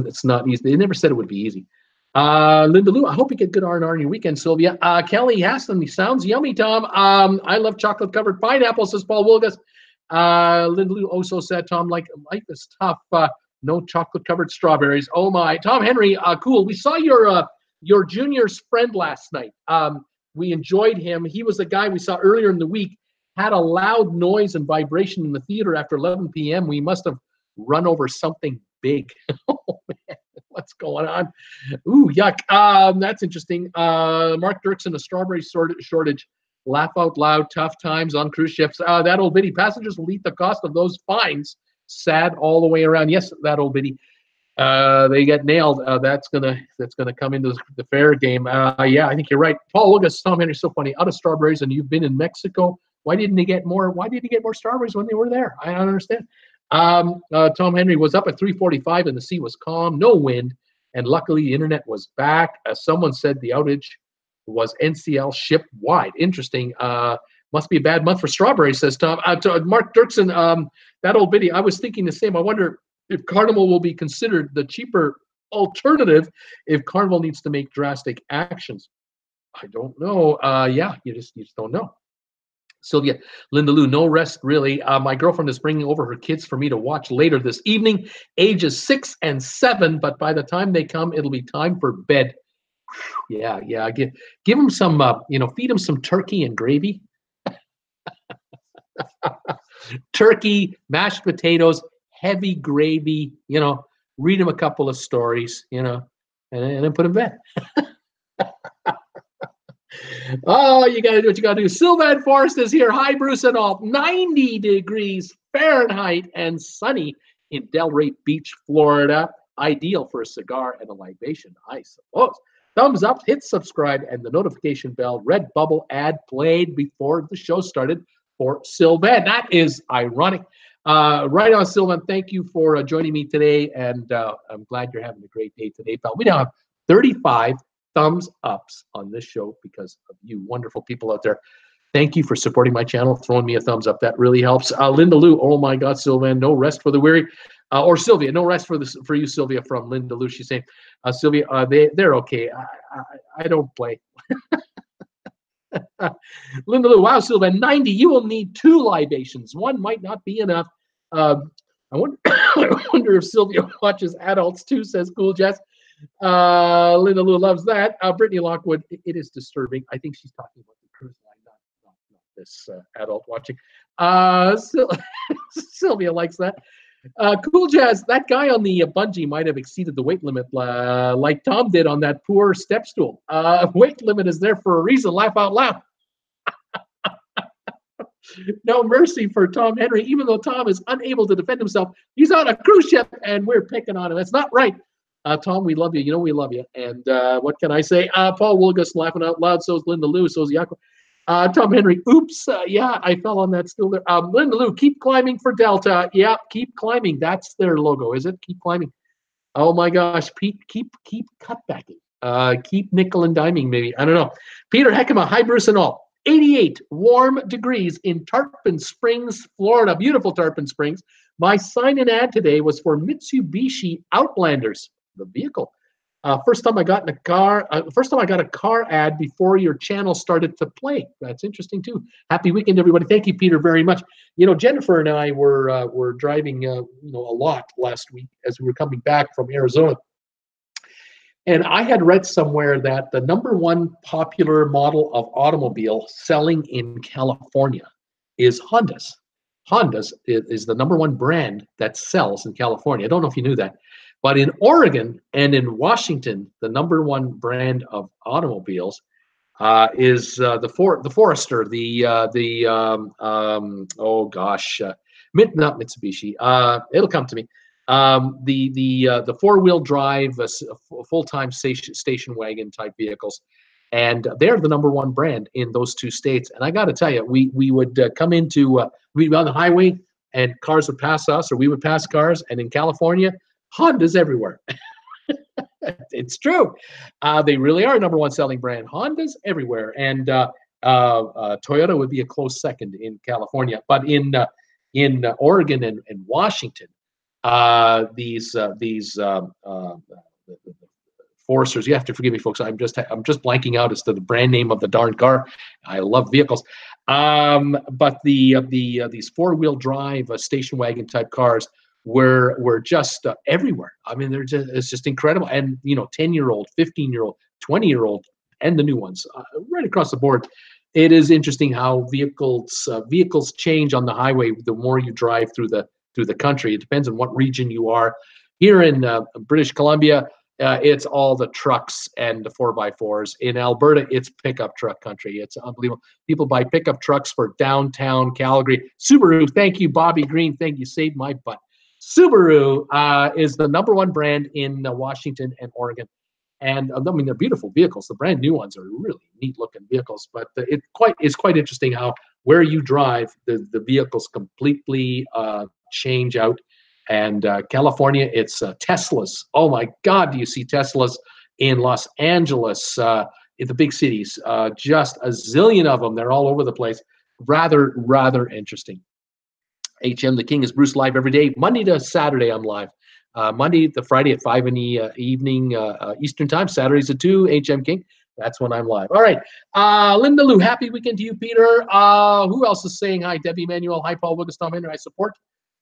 Speaker 1: It's not easy. They never said it would be easy. Linda Lou, I hope you get good R&R in your weekend, Sylvia. Kelly Hassan, sounds yummy, Tom. I love chocolate-covered pineapple, says Paul Wilgus. Linda Lou also said, Tom, life is tough. No chocolate-covered strawberries. Oh, my. Tom Henry, cool. We saw your junior's friend last night. We enjoyed him. He was the guy we saw earlier in the week, had a loud noise and vibration in the theater after 11 p.m. We must have run over something big. Oh, man. What's going on? Ooh, yuck. That's interesting. Mark Dirksen, a strawberry shortage. Laugh out loud. Tough times on cruise ships. That old biddy. Passengers will eat the cost of those fines. Sad all the way around. Yes, that old biddy. They get nailed. That's gonna come into the fair game. Yeah, I think you're right. Paul, look at Tom Henry. So funny. Out of strawberries, and you've been in Mexico. Why didn't they get more? Why did he get more strawberries when they were there? I don't understand. Tom Henry was up at 3:45 and the sea was calm, no wind, and luckily the internet was back. Someone said the outage was NCL ship wide. Interesting. Must be a bad month for strawberries, says Tom. Mark Dirksen, that old biddy, I was thinking the same. I wonder if Carnival will be considered the cheaper alternative if Carnival needs to make drastic actions. I don't know. Yeah, you just don't know. Sylvia, Linda Lou, no rest really. My girlfriend is bringing over her kids for me to watch later this evening, ages 6 and 7. But by the time they come, it'll be time for bed. Yeah. Give them some, feed them some turkey and gravy. Turkey, mashed potatoes, heavy gravy. Read them a couple of stories. And then put them in bed. Oh, you got to do what you got to do. Sylvan Forrest is here. Hi, Bruce and all. 90 degrees Fahrenheit and sunny in Delray Beach, Florida. Ideal for a cigar and a libation, I suppose. Thumbs up, hit subscribe, and the notification bell. RedBubble ad played before the show started for Sylvan. That is ironic. Right on, Sylvan. Thank you for joining me today, and I'm glad you're having a great day today, pal. We now have 35 thumbs ups on this show because of you wonderful people out there. Thank you for supporting my channel, throwing me a thumbs up. That really helps. Linda Lou, oh my God, Sylvan, no rest for the weary. Or Sylvia, no rest for you, Sylvia, from Linda Lou. She's saying, Sylvia, they're okay. I don't play. Linda Lou, wow, Sylvan, 90. You will need 2 libations. One might not be enough. I wonder if Sylvia watches adults too, says Cool Jess. Linda Lou loves that. Brittany Lockwood, it is disturbing. I think she's talking about the cruise line, not this adult watching. Sylvia likes that. Cool Jazz, that guy on the bungee might have exceeded the weight limit like Tom did on that poor step stool. Weight limit is there for a reason. Laugh out loud. No mercy for Tom Henry. Even though Tom is unable to defend himself, he's on a cruise ship and we're picking on him. That's not right. Tom, we love you. You know we love you. And what can I say? Paul Wilgus laughing out loud. So is Linda Lou. So is Yako. Tom Henry. Oops. Yeah, I fell on that stool there. Linda Lou, keep climbing for Delta. Yeah, keep climbing. That's their logo, is it? Keep climbing. Oh my gosh, Pete, keep cutbacking. Keep nickel and diming, maybe. I don't know. Peter Heckema, hi Bruce and all. 88 warm degrees in Tarpon Springs, Florida. Beautiful Tarpon Springs. My sign-in ad today was for Mitsubishi Outlanders, the vehicle. First time I got in a car. First time I got a car ad before your channel started to play. That's interesting too. Happy weekend, everybody. Thank you, Peter, very much. You know, Jennifer and I were driving, a lot last week as we were coming back from Arizona, and I had read somewhere that the #1 popular model of automobile selling in California is Honda's. Honda's is the #1 brand that sells in California. I don't know if you knew that. But in Oregon and in Washington, the #1 brand of automobiles is the Forester, not Mitsubishi. It'll come to me. The 4-wheel drive, full-time station wagon type vehicles, and they're the #1 brand in those two states. And I got to tell you, we would come into we'd be on the highway and cars would pass us, or we would pass cars, and in California, Honda's everywhere. It's true. They really are #1 selling brand. Honda's everywhere, and Toyota would be a close second in California. But in Oregon and Washington, these Foresters. You have to forgive me, folks. I'm just blanking out as to the brand name of the darn car. I love vehicles, but these 4-wheel drive station wagon type cars were just everywhere. I mean, it's just incredible. And 10-year-old, 15-year-old, 20-year-old, and the new ones right across the board. It is interesting how vehicles change on the highway the more you drive through the country. It depends on what region you are. Here in British Columbia, it's all the trucks and the 4x4s. In Alberta, it's pickup truck country. It's unbelievable. People buy pickup trucks for downtown Calgary. Subaru, thank you, Bobby Green. Thank you, saved my butt. Subaru is the #1 brand in Washington and Oregon. And I mean, they're beautiful vehicles. The brand new ones are really neat looking vehicles, but it's quite interesting how where you drive, the vehicles completely change out. And California, it's Teslas. Oh my God, do you see Teslas in Los Angeles, in the big cities? Just a zillion of them. They're all over the place. Rather interesting. HM the King is Bruce live every day. Monday to Saturday, I'm live. Monday to Friday at 5 in the evening Eastern time. Saturdays at 2, HM King. That's when I'm live. All right. Linda Lou, happy weekend to you, Peter. Who else is saying hi? Debbie Manuel, hi, Paul Wilkes, Tom Henry. I support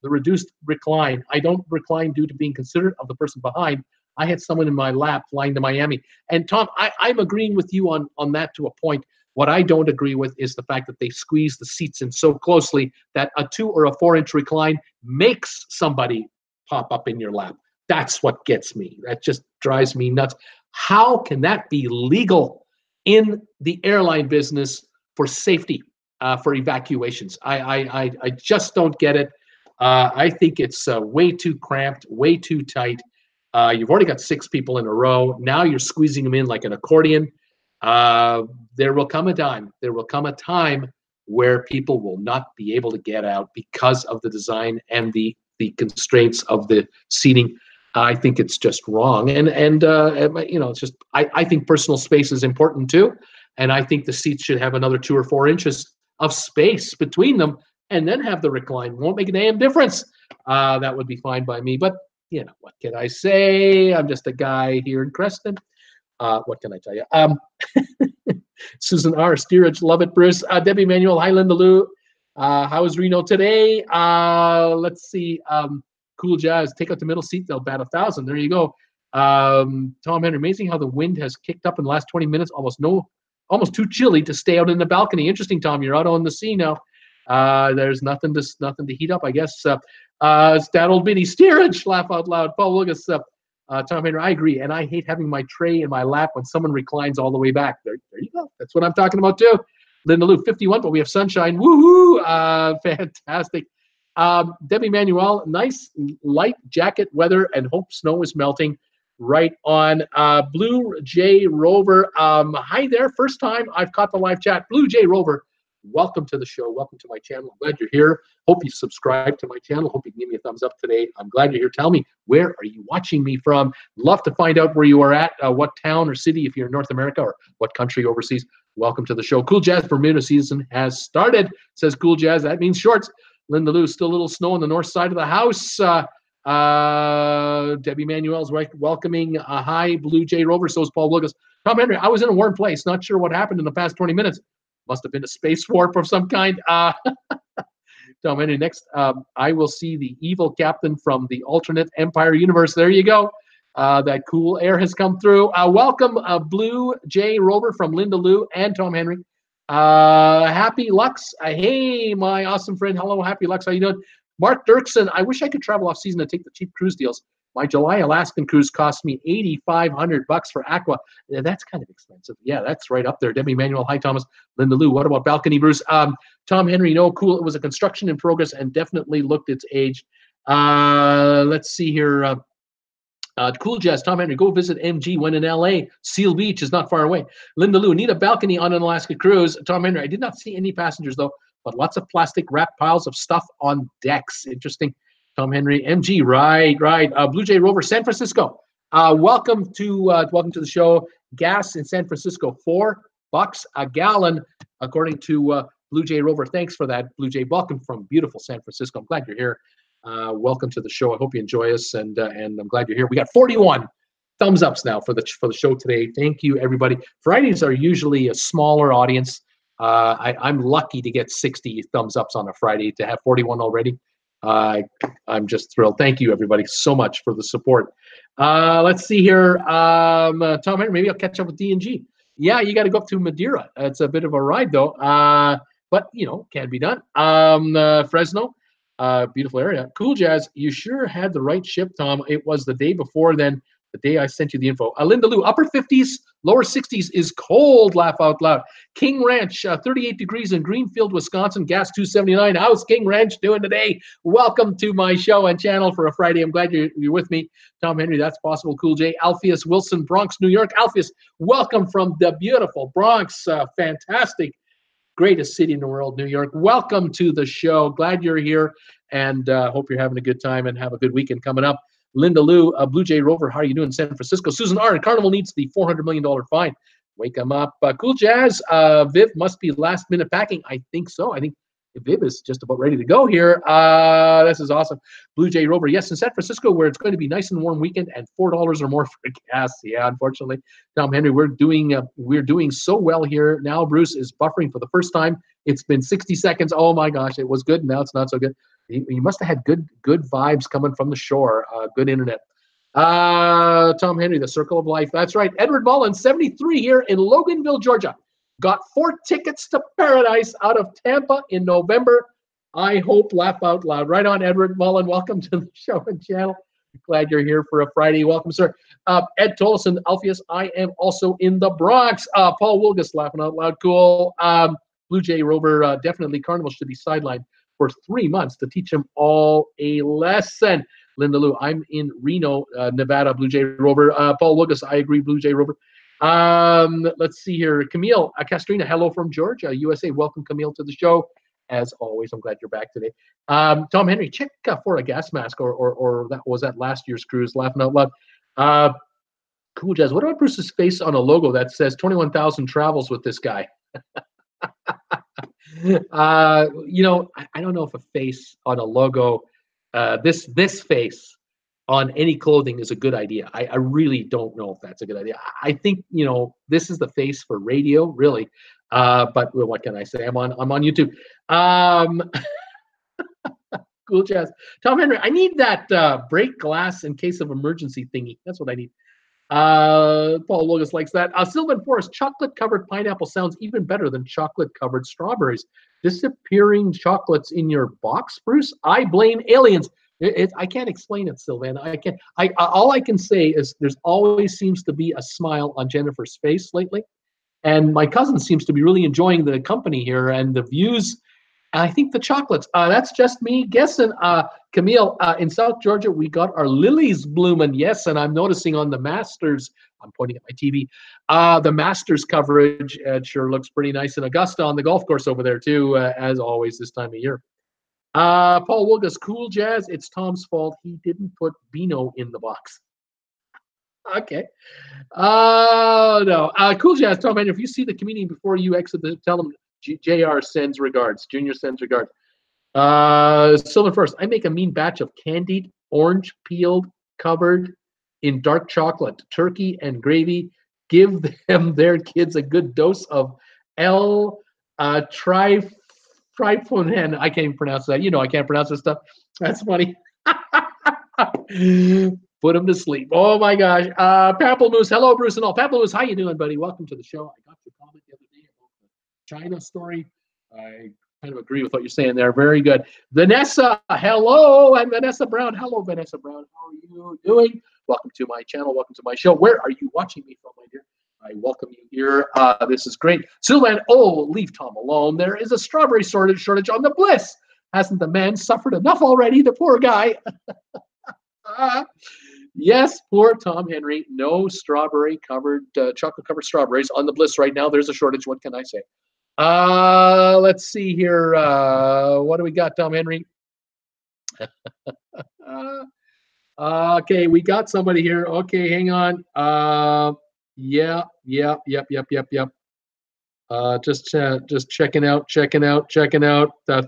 Speaker 1: the reduced recline. I don't recline due to being considerate of the person behind. I had someone in my lap flying to Miami. And Tom, I'm agreeing with you on that to a point. What I don't agree with is the fact that they squeeze the seats in so closely that a 2 or a 4-inch recline makes somebody pop up in your lap. That's what gets me. That just drives me nuts. How can that be legal in the airline business for safety, for evacuations? I just don't get it. I think it's way too cramped, way too tight. You've already got 6 people in a row. Now you're squeezing them in like an accordion. There will come a time. There will come a time where people will not be able to get out because of the design and the constraints of the seating. I think it's just wrong. And it's just I think personal space is important too. And I think the seats should have another 2 or 4 inches of space between them, and then have the recline. Won't make a damn difference. That would be fine by me. But what can I say? I'm just a guy here in Creston. What can I tell you? Susan R. Steerage, love it, Bruce. Debbie Manuel, hi, Linda Lou. How is Reno today? Let's see. Cool Jazz, take out the middle seat. They'll bat 1,000. There you go. Tom Henry, amazing how the wind has kicked up in the last 20 minutes. Almost too chilly to stay out in the balcony. Interesting, Tom. You're out on the sea now. There's nothing to heat up, I guess. It's that old bitty steerage. Laugh out loud. Paul Lucas. Tom Henry, I agree, and I hate having my tray in my lap when someone reclines all the way back. There you go. That's what I'm talking about too. Linda Lou, 51, but we have sunshine. Woohoo! Fantastic. Debbie Manuel, nice light jacket weather, and hope snow is melting. Right on. Blue Jay Rover, hi there. First time I've caught the live chat. Blue Jay Rover, welcome to the show. Welcome to my channel. I'm glad you're here. Hope you subscribe to my channel. Hope you can give me a thumbs up today. I'm glad you're here. Tell me, where are you watching me from? Love to find out where you are at, what town or city, if you're in North America, or what country overseas. Welcome to the show. Cool Jazz Bermuda season has started, says Cool Jazz. That means shorts. Linda Lou, still a little snow on the north side of the house. Debbie Manuel's welcoming hi, Blue Jay Rover. So is Paul Wilgus. Tom Henry, I was in a warm place. Not sure what happened in the past 20 minutes. Must have been a space warp of some kind. Tom Henry, next, I will see the evil captain from the alternate Empire universe. There you go. That cool air has come through. Welcome, Blue Jay Rover from Linda Lou and Tom Henry. Happy Lux. Hey, my awesome friend. Hello, Happy Lux. How you doing? Mark Dirksen. I wish I could travel off season to take the cheap cruise deals. My July Alaskan cruise cost me $8,500 for Aqua. Yeah, that's kind of expensive. Yeah, that's right up there. Debbie Manuel. Hi, Thomas. Linda Lou. What about Balcony Bruce? Tom Henry. No, cool. It was a construction in progress and definitely looked its age. Let's see here. Cool Jazz, Tom Henry, go visit MG when in LA. Seal Beach is not far away. Linda Lou, need a balcony on an Alaska cruise. Tom Henry, I did not see any passengers though, but lots of plastic wrapped piles of stuff on decks. Interesting. Tom Henry, MG, right. Blue Jay Rover, San Francisco. Welcome to the show. Gas in San Francisco, $4 a gallon, according to Blue Jay Rover. Thanks for that, Blue Jay. Welcome from beautiful San Francisco. I'm glad you're here. Welcome to the show. I hope you enjoy us, and I'm glad you're here. We got 41 thumbs ups now for the show today. Thank you, everybody. Fridays are usually a smaller audience. I'm lucky to get 60 thumbs ups on a Friday. To have 41 already, I'm just thrilled. Thank you, everybody, so much for the support. Let's see here. Tom Henry, maybe I'll catch up with D&G. Yeah, you got to go up to Madeira. It's a bit of a ride, though, but can be done. Fresno. Beautiful area. Cool Jazz, you sure had the right ship, Tom. It was the day before then, the day I sent you the info. Linda Lou, upper 50s, lower 60s is cold, laugh out loud. King Ranch, 38 degrees in Greenfield, Wisconsin, gas $2.79. How's King Ranch doing today? Welcome to my show and channel for a Friday. I'm glad you're with me. Tom Henry, that's possible. Cool J. Alpheus Wilson, Bronx, New York. Alpheus, welcome from the beautiful Bronx. Fantastic. Greatest city in the world, New York. Welcome to the show. Glad you're here, and hope you're having a good time and have a good weekend coming up. Linda Lou, Blue Jay Rover, how are you doing in San Francisco? Susan R. Carnival needs the $400 million fine. Wake them up. Cool Jazz, Viv must be last minute packing. I think so. I think Viv is just about ready to go here. This is awesome. Blue Jay Rover, yes, in San Francisco, where it's going to be nice and warm weekend and $4 or more for gas. Yeah, unfortunately. Tom Henry, we're doing so well here. Now Bruce is buffering for the first time. It's been 60 seconds. Oh my gosh, it was good. Now it's not so good. You must have had good vibes coming from the shore. Good internet. Tom Henry, the circle of life. That's right. Edward Mullen, 73 here in Loganville, Georgia. Got 4 tickets to paradise out of Tampa in November. I hope, laugh out loud. Right on, Edward Mullen. Welcome to the show and channel. Glad you're here for a Friday. Welcome, sir. Ed Tolson, Alpheus, I am also in the Bronx. Paul Wilgus, laughing out loud. Cool. Blue Jay Rover, definitely Carnival should be sidelined for 3 months to teach them all a lesson. Linda Lou, I'm in Reno, Nevada, Blue Jay Rover. Paul Wilgus, I agree, Blue Jay Rover. Let's see here. Camille Castrina, hello from Georgia, USA. Welcome, Camille, to the show. As always, I'm glad you're back today. Tom Henry, check for a gas mask, or that was that last year's cruise. Laughing out loud. Cool Jazz. What about Bruce's face on a logo that says 21,000 travels with this guy? I don't know if a face on a logo, this face on any clothing is a good idea. I really don't know if that's a good idea. I think, this is the face for radio, really. But what can I say? I'm on YouTube. Cool Jazz. Tom Henry, I need that break glass in case of emergency thingy. That's what I need. Paul Logus likes that. Sylvan Forest, chocolate-covered pineapple sounds even better than chocolate-covered strawberries. Disappearing chocolates in your box, Bruce? I blame aliens. I can't explain it, Sylvan. I can't. All I can say is there's always seems to be a smile on Jennifer's face lately. And my cousin seems to be really enjoying the company here and the views. I think the chocolates. That's just me guessing. Camille, in South Georgia, we got our lilies blooming. Yes, and I'm noticing on the Masters, I'm pointing at my TV, the Masters coverage, it sure looks pretty nice in Augusta on the golf course over there too, as always this time of year. Paul Wilgus, Cool Jazz, it's Tom's fault. He didn't put Beano in the box. Okay. No. Cool Jazz, Tom, man, if you see the comedian before you exit, tell him JR sends regards. Junior sends regards. Sylvan First, I make a mean batch of candied orange peeled, covered in dark chocolate, turkey and gravy. Give them their kids a good dose of L triphonen. I can't even pronounce that. You know I can't pronounce this stuff. That's funny. Put them to sleep. Oh my gosh. Pamplemousse. Hello, Bruce and all. Pamplemousse, how you doing, buddy? Welcome to the show. I got your comment the other day about the China story. I kind of agree with what you're saying there. Very good. Vanessa, hello. And Vanessa Brown. Hello, Vanessa Brown. How are you doing? Welcome to my channel. Welcome to my show. Where are you watching me from, my dear? I welcome you here. This is great. Sylvan, oh, leave Tom alone. There is a strawberry shortage on the Bliss. Hasn't the man suffered enough already? The poor guy. Yes, poor Tom Henry. No strawberry-covered, chocolate-covered strawberries on the Bliss right now. There's a shortage. What can I say? Let's see here. What do we got, Tom Henry? Okay, we got somebody here. Okay, hang on. Yep. Just checking out.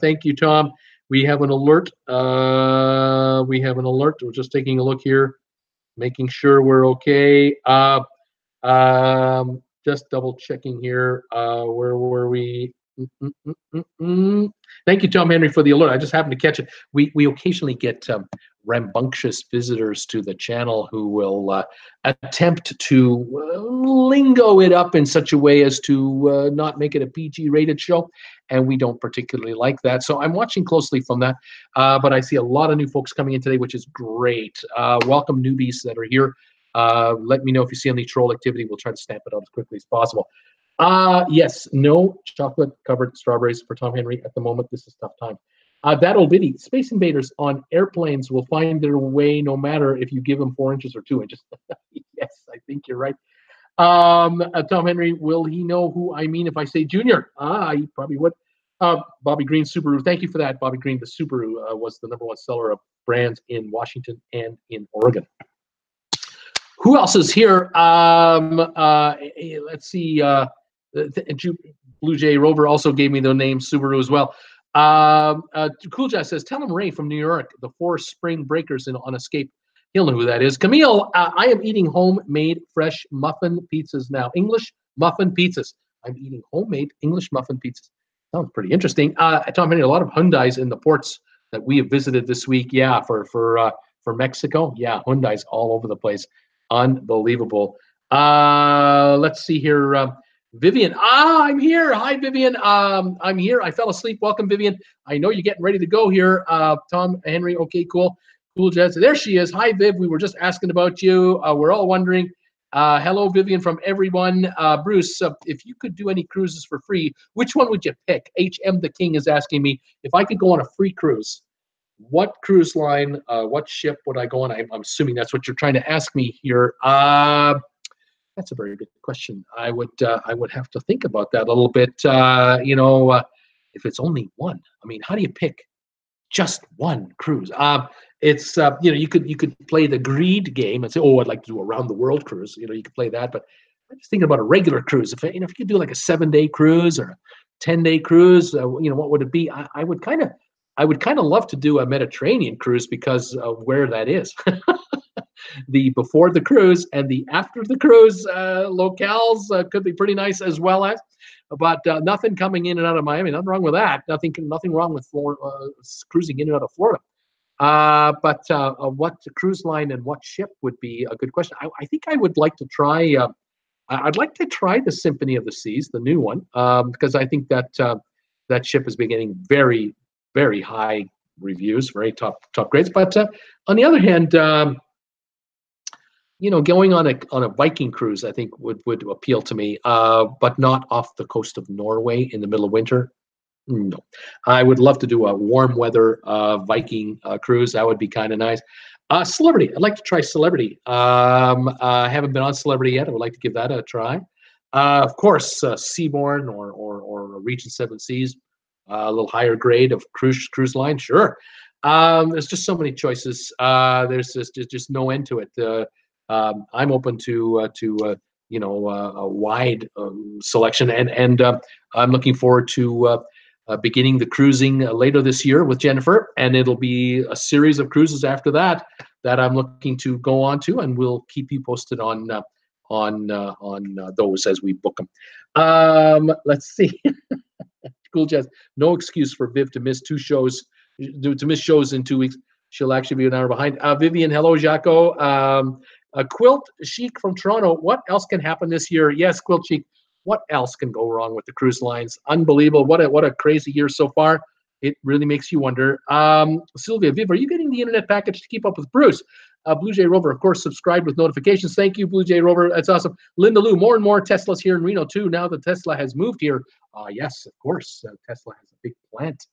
Speaker 1: Thank you, Tom. We have an alert. We're just taking a look here, making sure we're okay. Just double checking here. Where were we? Thank you, Tom Henry, for the alert. I just happened to catch it. We occasionally get rambunctious visitors to the channel who will attempt to lingo it up in such a way as to not make it a PG rated show, and we don't particularly like that. So I'm watching closely from that, but I see a lot of new folks coming in today, which is great. Welcome newbies that are here. Let me know if you see any troll activity. We'll try to stamp it out as quickly as possible. Yes, no chocolate covered strawberries for Tom Henry at the moment. This is tough time. That old biddy, Space Invaders on airplanes will find their way no matter if you give them 4 inches or 2 inches. Yes, I think you're right. Tom Henry, will he know who I mean if I say Junior? He probably would. Bobby Green Subaru, thank you for that. Bobby Green, the Subaru was the #1 seller of brands in Washington and in Oregon. Who else is here? Let's see. Blue Jay Rover also gave me the name Subaru as well. Cool Jazz says, tell him Ray from New York, the 4 spring breakers on Escape. He'll know who that is. Camille, I am eating homemade fresh muffin pizzas now. English muffin pizzas. I'm eating homemade English muffin pizzas. Sounds pretty interesting. Tom Henry, a lot of Hyundais in the ports that we have visited this week. Yeah, for Mexico. Yeah, Hyundais all over the place. Unbelievable. Let's see here. Vivian, I'm here. Hi, Vivian. I'm here. I fell asleep. Welcome, Vivian. I know you're getting ready to go here. Tom Henry, okay, cool. Cool, Jazz. There she is. Hi, Viv. We were just asking about you. We're all wondering. Hello, Vivian, from everyone. Bruce, if you could do any cruises for free, which one would you pick? HM the King is asking me if I could go on a free cruise. What cruise line, what ship would I go on? I'm assuming that's what you're trying to ask me here. That's a very good question. I would have to think about that a little bit. If it's only one, I mean, how do you pick just one cruise? It's you could play the greed game and say, oh, I'd like to do a round the world cruise. You could play that, but I'm just thinking about a regular cruise. If you could do like a 7-day cruise or a 10-day cruise, what would it be? I would kind of love to do a Mediterranean cruise because of where that is. The before the cruise and the after the cruise locales could be pretty nice as well as, but nothing coming in and out of Miami. Nothing wrong with that. Nothing wrong with cruising in and out of Florida. But what cruise line and what ship would be a good question. I think I would like to try. I'd like to try the Symphony of the Seas, the new one, because I think that that ship has been getting very, very high reviews, very top grades. But on the other hand, going on a Viking cruise, I think would appeal to me, but not off the coast of Norway in the middle of winter. No, I would love to do a warm weather Viking cruise. That would be kind of nice. Celebrity, I'd like to try Celebrity. I haven't been on Celebrity yet. I would like to give that a try. Of course, Seabourn or Regent Seven Seas, a little higher grade of cruise line. Sure. There's just so many choices. There's just no end to it. I'm open to a wide selection, and I'm looking forward to beginning the cruising later this year with Jennifer, and it'll be a series of cruises after that that I'm looking to go on to, and we'll keep you posted on those as we book them. Let's see. Cool Jazz. No excuse for Viv to miss shows in 2 weeks. She'll actually be an hour behind. Vivian, hello, Jaco. Quilt Chic from Toronto. What else can happen this year? Yes, Quilt Chic. What else can go wrong with the cruise lines? Unbelievable. What a crazy year so far. It really makes you wonder. Sylvia, Viv, are you getting the internet package to keep up with Bruce? Blue Jay Rover, of course, subscribed with notifications. Thank you, Blue Jay Rover. That's awesome. Linda Lou, more and more Teslas here in Reno, too. Now that Tesla has moved here. Yes, of course. Tesla has a big plant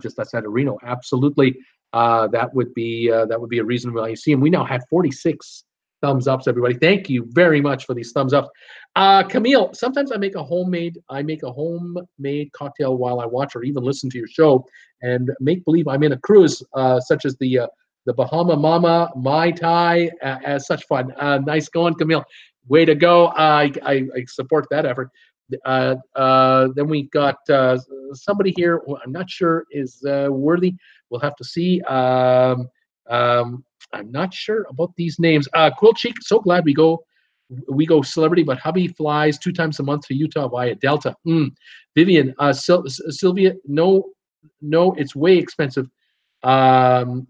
Speaker 1: just outside of Reno. Absolutely. That would be a reason why you see them. We now have 46 thumbs ups, everybody. Thank you very much for these thumbs ups. Camille, sometimes I make a homemade cocktail while I watch or even listen to your show and make believe I'm in a cruise, such as the Bahama Mama Mai Tai. As such fun. Nice going, Camille. Way to go. I support that effort. Then we got somebody here who I'm not sure is worthy. We'll have to see. I'm not sure about these names. Quilt Chic, so glad we go celebrity, but hubby flies 2 times a month to Utah via Delta. Vivian, Sylvia, no, it's way expensive. Vivian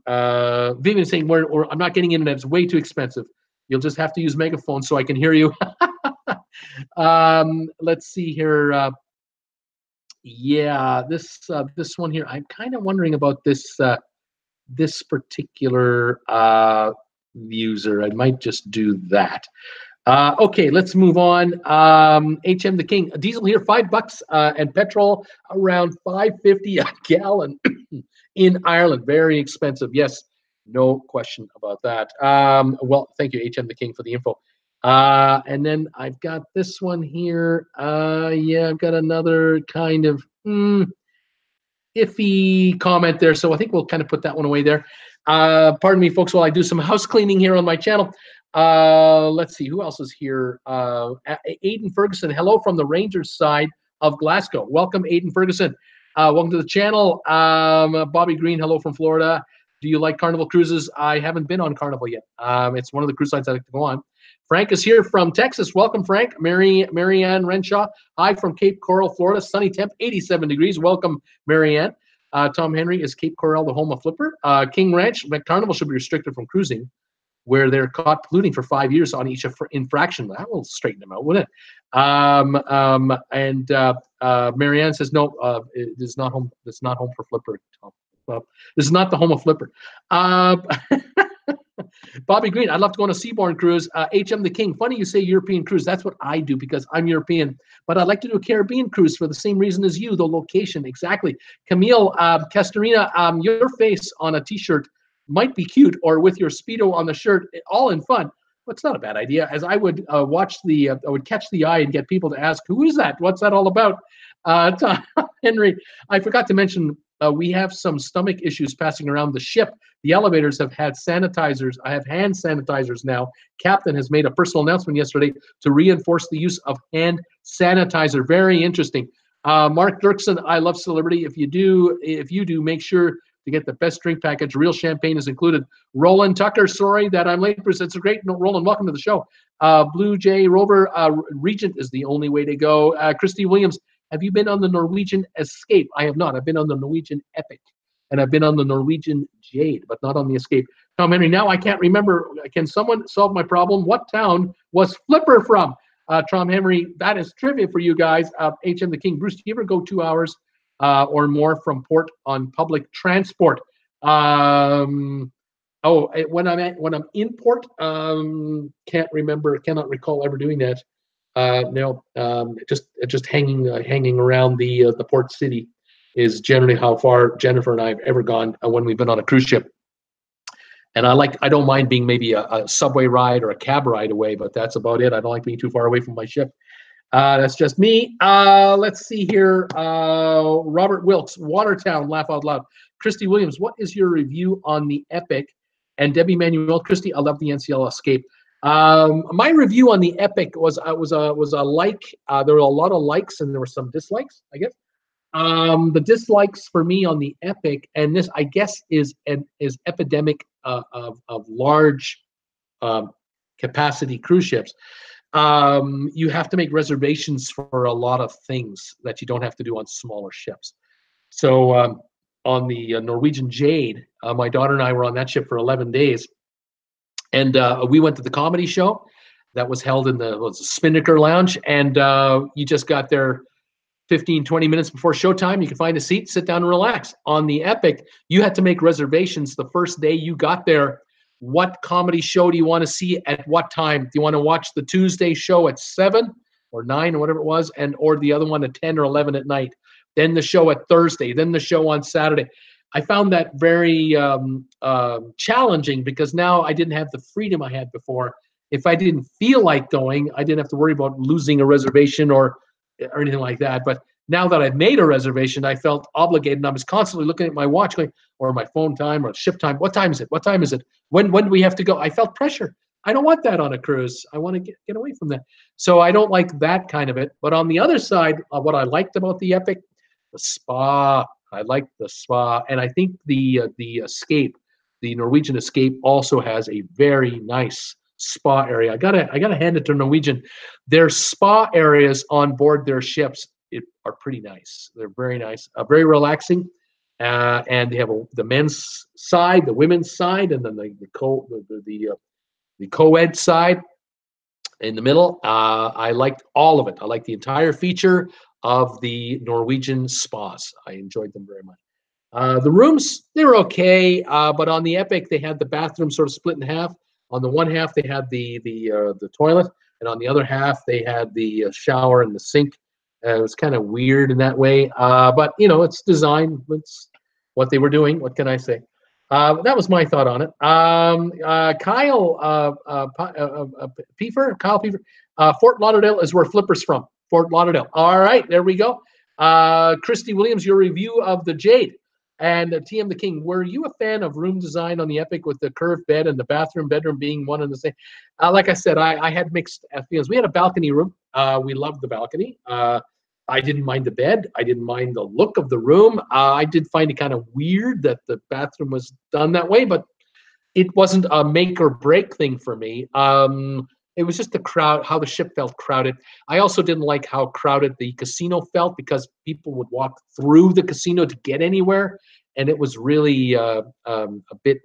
Speaker 1: saying, I'm not getting internet. It's way too expensive. You'll just have to use megaphone so I can hear you. Let's see here. Yeah, this one here. I'm kind of wondering about this particular user. I might just do that. Okay, let's move on. HM the King, diesel here $5 and petrol around $5.50 a gallon in Ireland. Very expensive. Yes, no question about that. Well, thank you, HM the King, for the info. And then I've got this one here. Yeah, I've got another kind of iffy comment there, so I think we'll kind of put that one away there. Pardon me, folks, while I do some house cleaning here on my channel. Let's see, who else is here? Aiden Ferguson, hello from the Rangers side of Glasgow. Welcome, Aiden Ferguson. Welcome to the channel. Bobby Green, hello from Florida. Do you like Carnival cruises? I haven't been on Carnival yet. It's one of the cruise lines I like to go on. Frank is here from Texas. Welcome, Frank. Marianne Renshaw. Hi from Cape Coral, Florida. Sunny temp, 87 degrees. Welcome, Marianne. Tom Henry, is Cape Coral the home of Flipper? King Ranch, Carnival should be restricted from cruising where they're caught polluting for 5 years on each infraction. That will straighten them out, wouldn't it? Marianne says, no, it is not home. It's not home for Flipper. This is not the home of Flipper. Bobby Green, I'd love to go on a Seabourn cruise. HM the King, funny you say European cruise. That's what I do because I'm European. But I'd like to do a Caribbean cruise for the same reason as you, the location. Exactly. Camille Castorina, your face on a T-shirt might be cute, or with your Speedo on the shirt, all in fun. But it's not a bad idea, as I would I would catch the eye and get people to ask, who is that? What's that all about? Tom Henry, I forgot to mention, we have some stomach issues passing around the ship. The elevators have had sanitizers. I have hand sanitizers now. Captain has made a personal announcement yesterday to reinforce the use of hand sanitizer. Very interesting. Mark Dirksen, I love Celebrity. If you do, make sure to get the best drink package. Real champagne is included. Roland Tucker, sorry that I'm late. It's a great, Roland, welcome to the show. Blue Jay Rover, Regent is the only way to go. Christy Williams, have you been on the Norwegian Escape? I have not. I've been on the Norwegian Epic, and I've been on the Norwegian Jade, but not on the Escape. Tom Henry, now I can't remember. Can someone solve my problem? What town was Flipper from? Tom Henry, that is trivia for you guys. HM the King. Bruce, do you ever go 2 hours or more from port on public transport? When I'm in port, can't remember, cannot recall ever doing that. No, just hanging around the port city is generally how far Jennifer and I have ever gone when we've been on a cruise ship. And I don't mind being maybe a subway ride or a cab ride away, but that's about it. I don't like being too far away from my ship. That's just me. Let's see here. Robert Wilkes, Watertown, laugh out loud. Christy Williams, what is your review on the Epic? And Debbie Manuel, Christy, I love the NCL Escape. My review on the Epic was a like. There were a lot of likes and there were some dislikes, I guess. The dislikes for me on the Epic, and this I guess is epidemic of large capacity cruise ships. You have to make reservations for a lot of things that you don't have to do on smaller ships. So on the Norwegian Jade, my daughter and I were on that ship for 11 days, and we went to the comedy show that was held in the Spinnaker Lounge, and you just got there 15, 20 minutes before showtime. You can find a seat, sit down and relax. On the Epic, you had to make reservations the first day you got there. What comedy show do you want to see at what time? Do you want to watch the Tuesday show at 7 or 9 or whatever it was, or the other one at 10 or 11 at night? Then the show at Thursday, then the show on Saturday. I found that very challenging because now I didn't have the freedom I had before. If I didn't feel like going, I didn't have to worry about losing a reservation or anything like that. But now that I've made a reservation, I felt obligated, and I was constantly looking at my watch going, or my phone time or ship time. What time is it? What time is it? When do we have to go? I felt pressure. I don't want that on a cruise. I want to get away from that. So I don't like that kind of it. But on the other side, what I liked about the Epic, the spa. I liked the spa, and I think the Escape, the Norwegian Escape, also has a very nice spa area. I gotta hand it to Norwegian. Their spa areas on board their ships are pretty nice. They're very nice, very relaxing, and they have the men's side, the women's side, and then the co-ed side in the middle. I liked all of it. I liked the entire feature of the Norwegian spas. I enjoyed them very much. The rooms, they were okay, but on the Epic, they had the bathroom sort of split in half. On the one half, they had the toilet, and on the other half, they had the shower and the sink. It was kind of weird in that way, but you know, it's design. It's what they were doing. What can I say? That was my thought on it. Kyle Pfeiffer, Fort Lauderdale is where Flipper's from. Fort Lauderdale. All right, there we go. Christy Williams, your review of the Jade. And TM the King, were you a fan of room design on the Epic with the curved bed and the bedroom being one and the same? Like I said, I had mixed feelings. We had a balcony room. We loved the balcony. I didn't mind the bed. I didn't mind the look of the room. I did find it kind of weird that the bathroom was done that way, but it wasn't a make or break thing for me. It was just the crowd, how the ship felt crowded. I also didn't like how crowded the casino felt because people would walk through the casino to get anywhere, and it was really a bit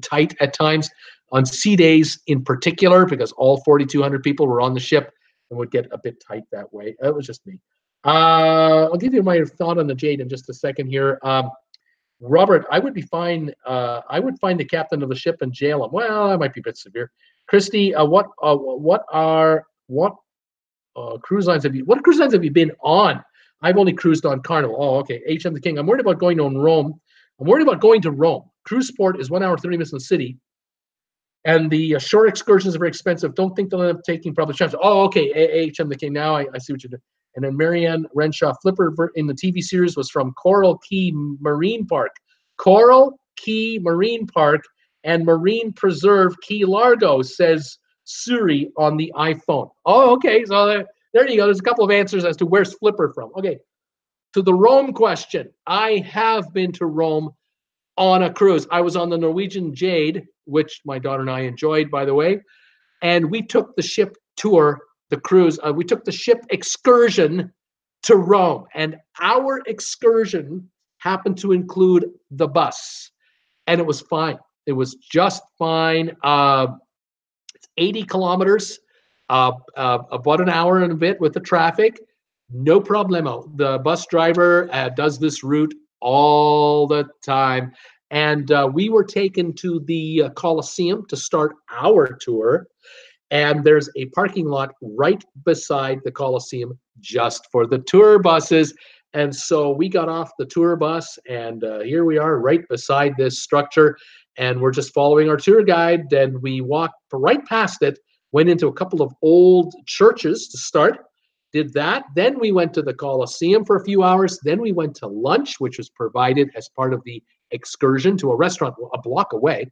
Speaker 1: tight at times. On sea days in particular, because all 4,200 people were on the ship, it would get a bit tight that way. It was just me. I'll give you my thought on the Jade in just a second here. Robert, I would be fine. I would find the captain of the ship and jail him. Well, that might be a bit severe. Christy, what cruise lines have you been on? I've only cruised on Carnival. Oh, okay. HM the King. I'm worried about going on Rome. I'm worried about going to Rome. Cruise port is 1 hour 30 minutes in the city, and the short excursions are very expensive. Don't think they'll end up taking public transit. Oh, okay. HM the King. Now I see what you're doing. And then Marianne Renshaw, Flipper in the TV series was from Coral Key Marine Park. Coral Key Marine Park and Marine Preserve Key Largo, says Suri on the iPhone. Oh, okay. So there you go. There's a couple of answers as to where's Flipper from. Okay. To the Rome question, I have been to Rome on a cruise. I was on the Norwegian Jade, which my daughter and I enjoyed, by the way. And we took the ship tour, the cruise. We took the ship excursion to Rome. And our excursion happened to include the bus. And it was fine. It was just fine. It's 80 kilometers, about an hour and a bit with the traffic. No problemo. The bus driver does this route all the time. And we were taken to the Colosseum to start our tour. And there's a parking lot right beside the Colosseum just for the tour buses. And so we got off the tour bus, and here we are right beside this structure. And we're just following our tour guide. And we walked right past it, went into a couple of old churches to start, did that. Then we went to the Colosseum for a few hours. Then we went to lunch, which was provided as part of the excursion to a restaurant a block away.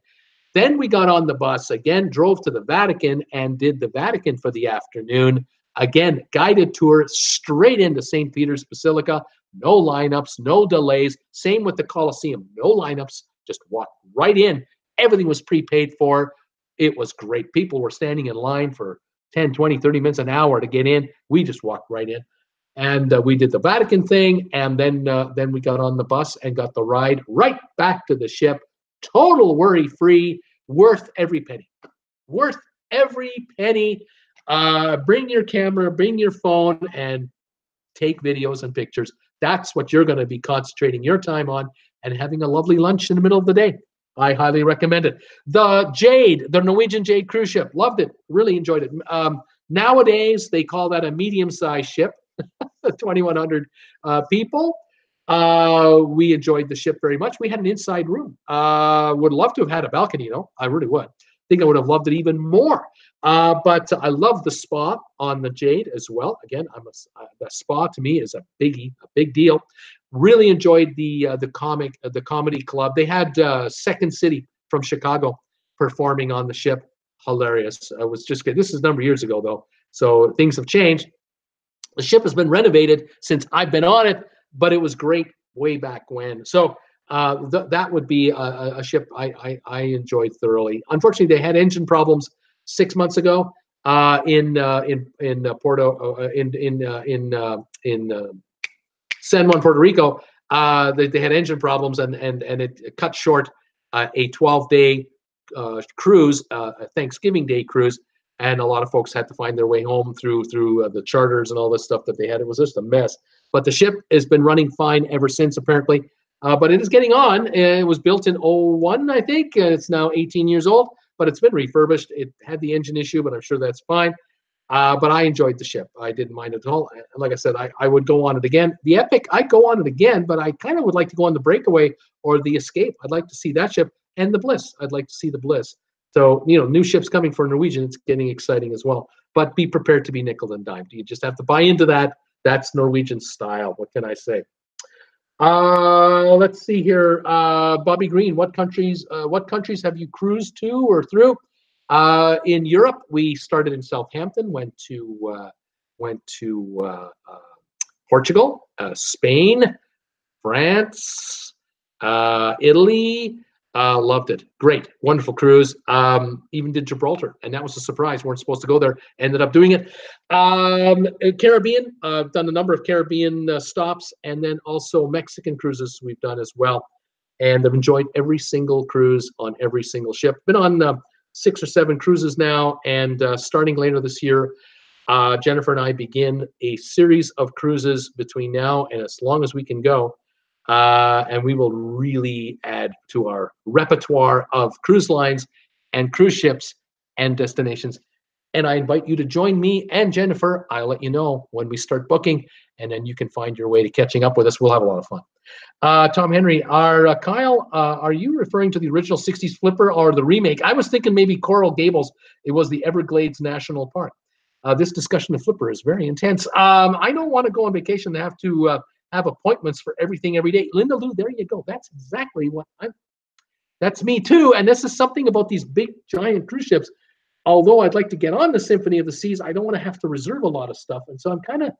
Speaker 1: Then we got on the bus again, drove to the Vatican, and did the Vatican for the afternoon. Again, guided tour straight into St. Peter's Basilica. no lineups, no delays. Same with the Coliseum, no lineups, just walk right in. Everything was prepaid for. It was great. People were standing in line for 10, 20, 30 minutes, an hour to get in. We just walked right in. And we did the Vatican thing, and then we got on the bus and got the ride right back to the ship. Total worry-free, worth every penny. Worth every penny. Bring your camera, bring your phone, and take videos and pictures. That's what you're going to be concentrating your time on, and having a lovely lunch in the middle of the day. I highly recommend it. The Jade, the Norwegian Jade cruise ship, loved it. Really enjoyed it. Nowadays, they call that a medium-sized ship. 2,100 people. We enjoyed the ship very much. We had an inside room. Would love to have had a balcony, though. I really would. Think I would have loved it even more. But I love the spa on the Jade as well. Again, the spa to me is a biggie, a big deal. Really enjoyed the comedy club. They had Second City from Chicago performing on the ship. Hilarious. It was just good. This is a number of years ago, though, so things have changed. The ship has been renovated since I've been on it, but it was great way back when. So that would be a ship I enjoyed thoroughly. Unfortunately, they had engine problems 6 months ago in San Juan, Puerto Rico. They had engine problems, and it cut short a 12-day cruise, a Thanksgiving Day cruise. And a lot of folks had to find their way home through the charters and all this stuff that they had. It was just a mess. But the ship has been running fine ever since, apparently. But it is getting on. It was built in 01, I think. It's now 18 years old, but it's been refurbished. It had the engine issue, but I'm sure that's fine. But I enjoyed the ship. I didn't mind it at all. Like I said, I would go on it again. The Epic, I'd go on it again, but I kind of would like to go on the Breakaway or the Escape. I'd like to see that ship, and the Bliss. I'd like to see the Bliss. So, new ships coming for Norwegian, it's getting exciting as well. But be prepared to be nickel and dimed. You just have to buy into that. That's Norwegian style. What can I say? Let's see here. Bobby Green, what countries have you cruised to or through? In Europe, we started in Southampton, went to Portugal, Spain, France, Italy. Loved it. Great. Wonderful cruise. Even did Gibraltar, and that was a surprise. Weren't supposed to go there. Ended up doing it. Caribbean. I've done a number of Caribbean stops, and then also Mexican cruises we've done as well. And I've enjoyed every single cruise on every single ship. Been on 6 or 7 cruises now, and starting later this year, Jennifer and I begin a series of cruises between now and as long as we can go. And we will really add to our repertoire of cruise lines and cruise ships and destinations. And I invite you to join me and Jennifer. I'll let you know when we start booking, and then you can find your way to catching up with us. We'll have a lot of fun. Tom Henry, Kyle, are you referring to the original 60s Flipper or the remake? I was thinking maybe Coral Gables. It was the Everglades National Park. This discussion of Flipper is very intense. I don't want to go on vacation and have to have appointments for everything every day. Linda Lou, there you go. That's exactly what that's me too. And this is something about these big giant cruise ships. Although I'd like to get on the Symphony of the Seas, I don't want to have to reserve a lot of stuff. And so I'm kind of,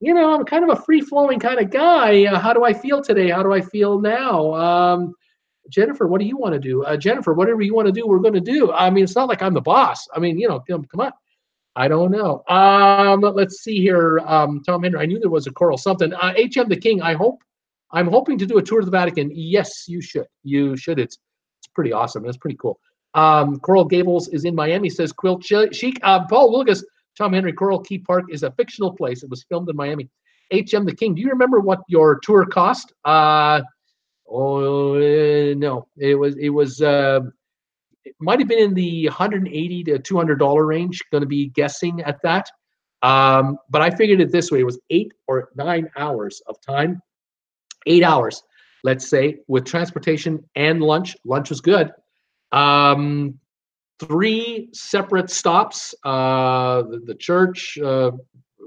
Speaker 1: I'm kind of a free-flowing kind of guy. How do I feel today? How do I feel now? Jennifer, what do you want to do? Jennifer, whatever you want to do, we're going to do. I mean, it's not like I'm the boss. I mean, come on. I don't know. Let's see here. Tom Henry, I knew there was a Coral something. HM the King, I'm hoping to do a tour of the Vatican. Yes, you should. You should. It's pretty awesome. It's pretty cool. Coral Gables is in Miami, says Quilt Chic. Paul Wilgus, Tom Henry, Coral Key Park is a fictional place. It was filmed in Miami. HM the King, do you remember what your tour cost? No. It might have been in the $180 to $200 range, going to be guessing at that. But I figured it this way. It was 8 or 9 hours of time. 8 hours, let's say, with transportation and lunch. Lunch was good. 3 separate stops, the church,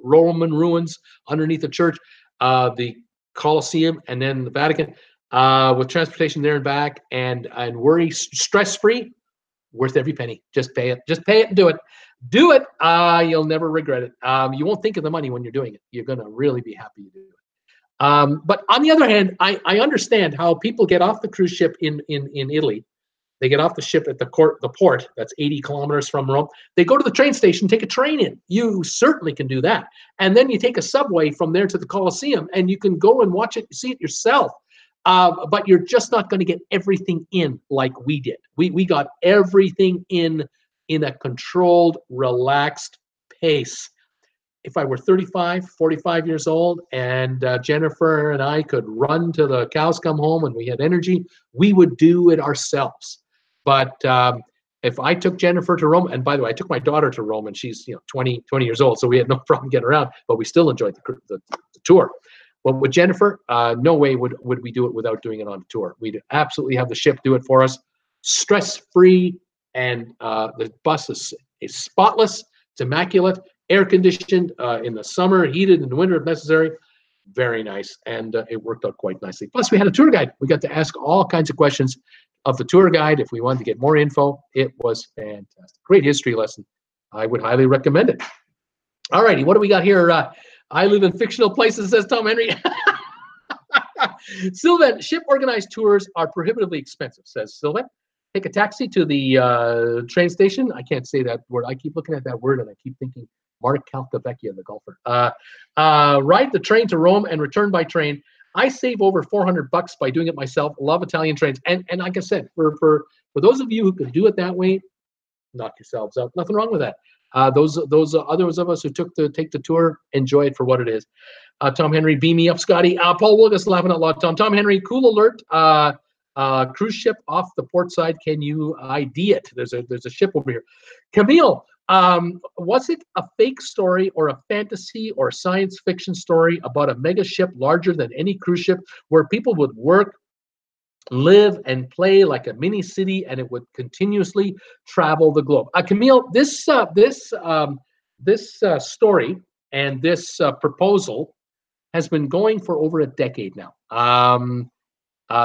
Speaker 1: Roman ruins underneath the church, the Colosseum, and then the Vatican, with transportation there and back, and worry, stress-free, worth every penny. Just pay it. Just pay it and do it. Do it. You'll never regret it. You won't think of the money when you're doing it. You're going to really be happy you do it. But on the other hand, I understand how people get off the cruise ship in Italy. They get off the ship at the port that's 80 kilometers from Rome. They go to the train station, take a train in. You certainly can do that. And then you take a subway from there to the Colosseum, and you can go and watch it, see it yourself. But you're just not going to get everything in like we did. We got everything in a controlled, relaxed pace. If I were 35, 45 years old, and Jennifer and I could run till the cows come home and we had energy, we would do it ourselves. But if I took Jennifer to Rome, and by the way, I took my daughter to Rome, and she's 20 years old, so we had no problem getting around, but we still enjoyed the tour. But with Jennifer, no way would we do it without doing it on the tour. We'd absolutely have the ship do it for us, stress-free, and the bus is spotless, it's immaculate, air-conditioned in the summer, heated in the winter if necessary. Very nice, and it worked out quite nicely. Plus, we had a tour guide. We got to ask all kinds of questions of the tour guide if we wanted to get more info. It was fantastic. Great history lesson. I would highly recommend it. All righty, what do we got here? I live in fictional places, says Tom Henry. Sylvan, ship organized tours are prohibitively expensive, says Sylvan. Take a taxi to the train station. I can't say that word. I keep looking at that word and I keep thinking Mark Calcavecchia, the golfer. Ride the train to Rome and return by train. I save over $400 by doing it myself. Love Italian trains. And like I said, for those of you who can do it that way, knock yourselves out. Nothing wrong with that. Those others of us who take the tour, enjoy it for what it is. Tom Henry, beam me up, Scotty. Paul Wilgus laughing out loud. Tom Henry, cool alert. Cruise ship off the port side. Can you ID it? There's a ship over here. Camille, was it a fake story or a fantasy or science fiction story about a mega ship larger than any cruise ship where people would work, live, and play like a mini city, and it would continuously travel the globe? Camille, this story and this proposal has been going for over a decade now.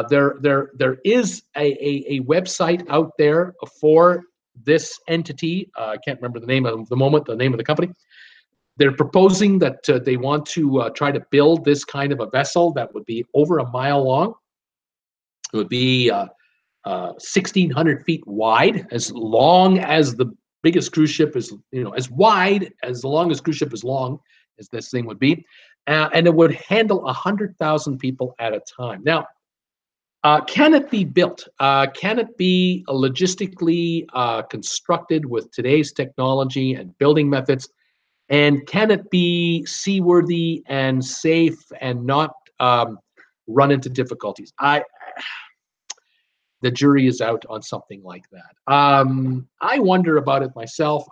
Speaker 1: There is a website out there for this entity. I can't remember the name of the company. They're proposing that they want to try to build this kind of a vessel that would be over a mile long. It would be 1,600 feet wide, as long as the biggest cruise ship is, as wide as the longest cruise ship is long as this thing would be. And it would handle 100,000 people at a time. Now, can it be built? Can it be logistically constructed with today's technology and building methods? And can it be seaworthy and safe and not run into difficulties? The jury is out on something like that. I wonder about it myself.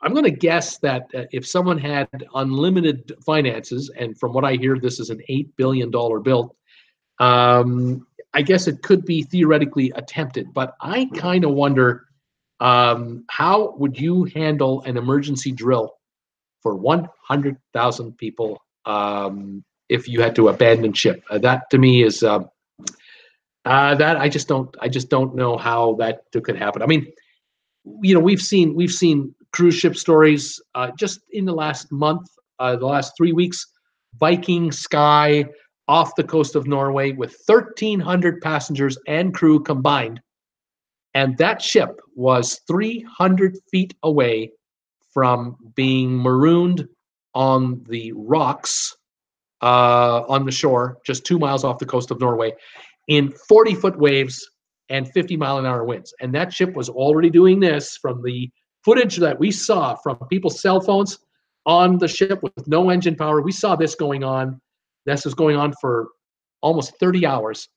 Speaker 1: I'm going to guess that if someone had unlimited finances, and from what I hear, this is an $8 billion bill, I guess it could be theoretically attempted. But I kind of wonder, how would you handle an emergency drill for 100,000 people if you had to abandon ship? That to me is that I just don't know how that could happen. I mean, we've seen cruise ship stories just in the last month, the last 3 weeks. Viking Sky off the coast of Norway with 1,300 passengers and crew combined, and that ship was 300 feet away from being marooned on the rocks on the shore, just 2 miles off the coast of Norway, in 40-foot waves and 50-mile-an-hour winds. And that ship was already doing this from the footage that we saw from people's cell phones on the ship with no engine power. We saw this going on. This was going on for almost 30 hours.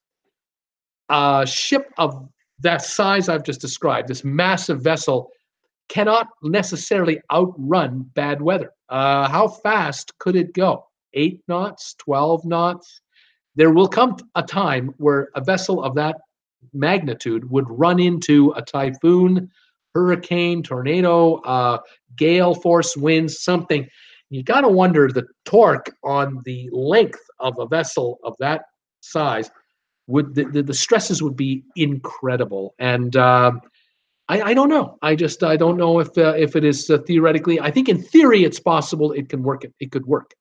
Speaker 1: A ship of that size I've just described, this massive vessel, cannot necessarily outrun bad weather. How fast could it go? 8 knots, 12 knots? There will come a time where a vessel of that magnitude would run into a typhoon, hurricane, tornado, gale force winds, something. You got to wonder the torque on the length of a vessel of that size. The stresses would be incredible. And I don't know. I don't know if it is theoretically. I think in theory it's possible. It can work. It could work.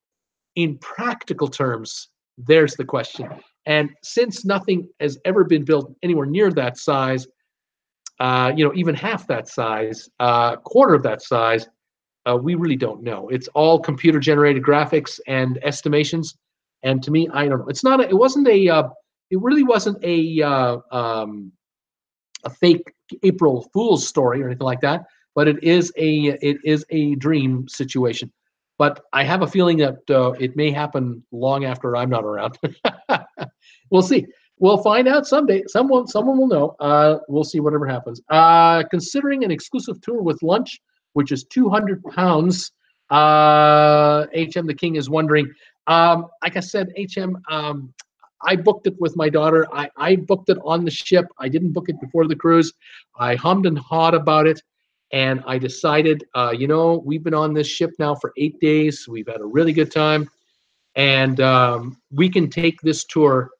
Speaker 1: in practical terms, there's the question. And since nothing has ever been built anywhere near that size, even half that size, quarter of that size, we really don't know. It's all computer generated graphics and estimations. And to me, I don't know. It's not. It wasn't a. It really wasn't a fake April Fool's story or anything like that. But it is a dream situation. But I have a feeling that it may happen long after I'm not around. We'll see. We'll find out someday. Someone will know. We'll see whatever happens. Considering an exclusive tour with lunch, which is £200. HM the King is wondering. Like I said, HM, I booked it with my daughter. I booked it on the ship. I didn't book it before the cruise. I hummed and hawed about it. And I decided, we've been on this ship now for 8 days. We've had a really good time. And we can take this tour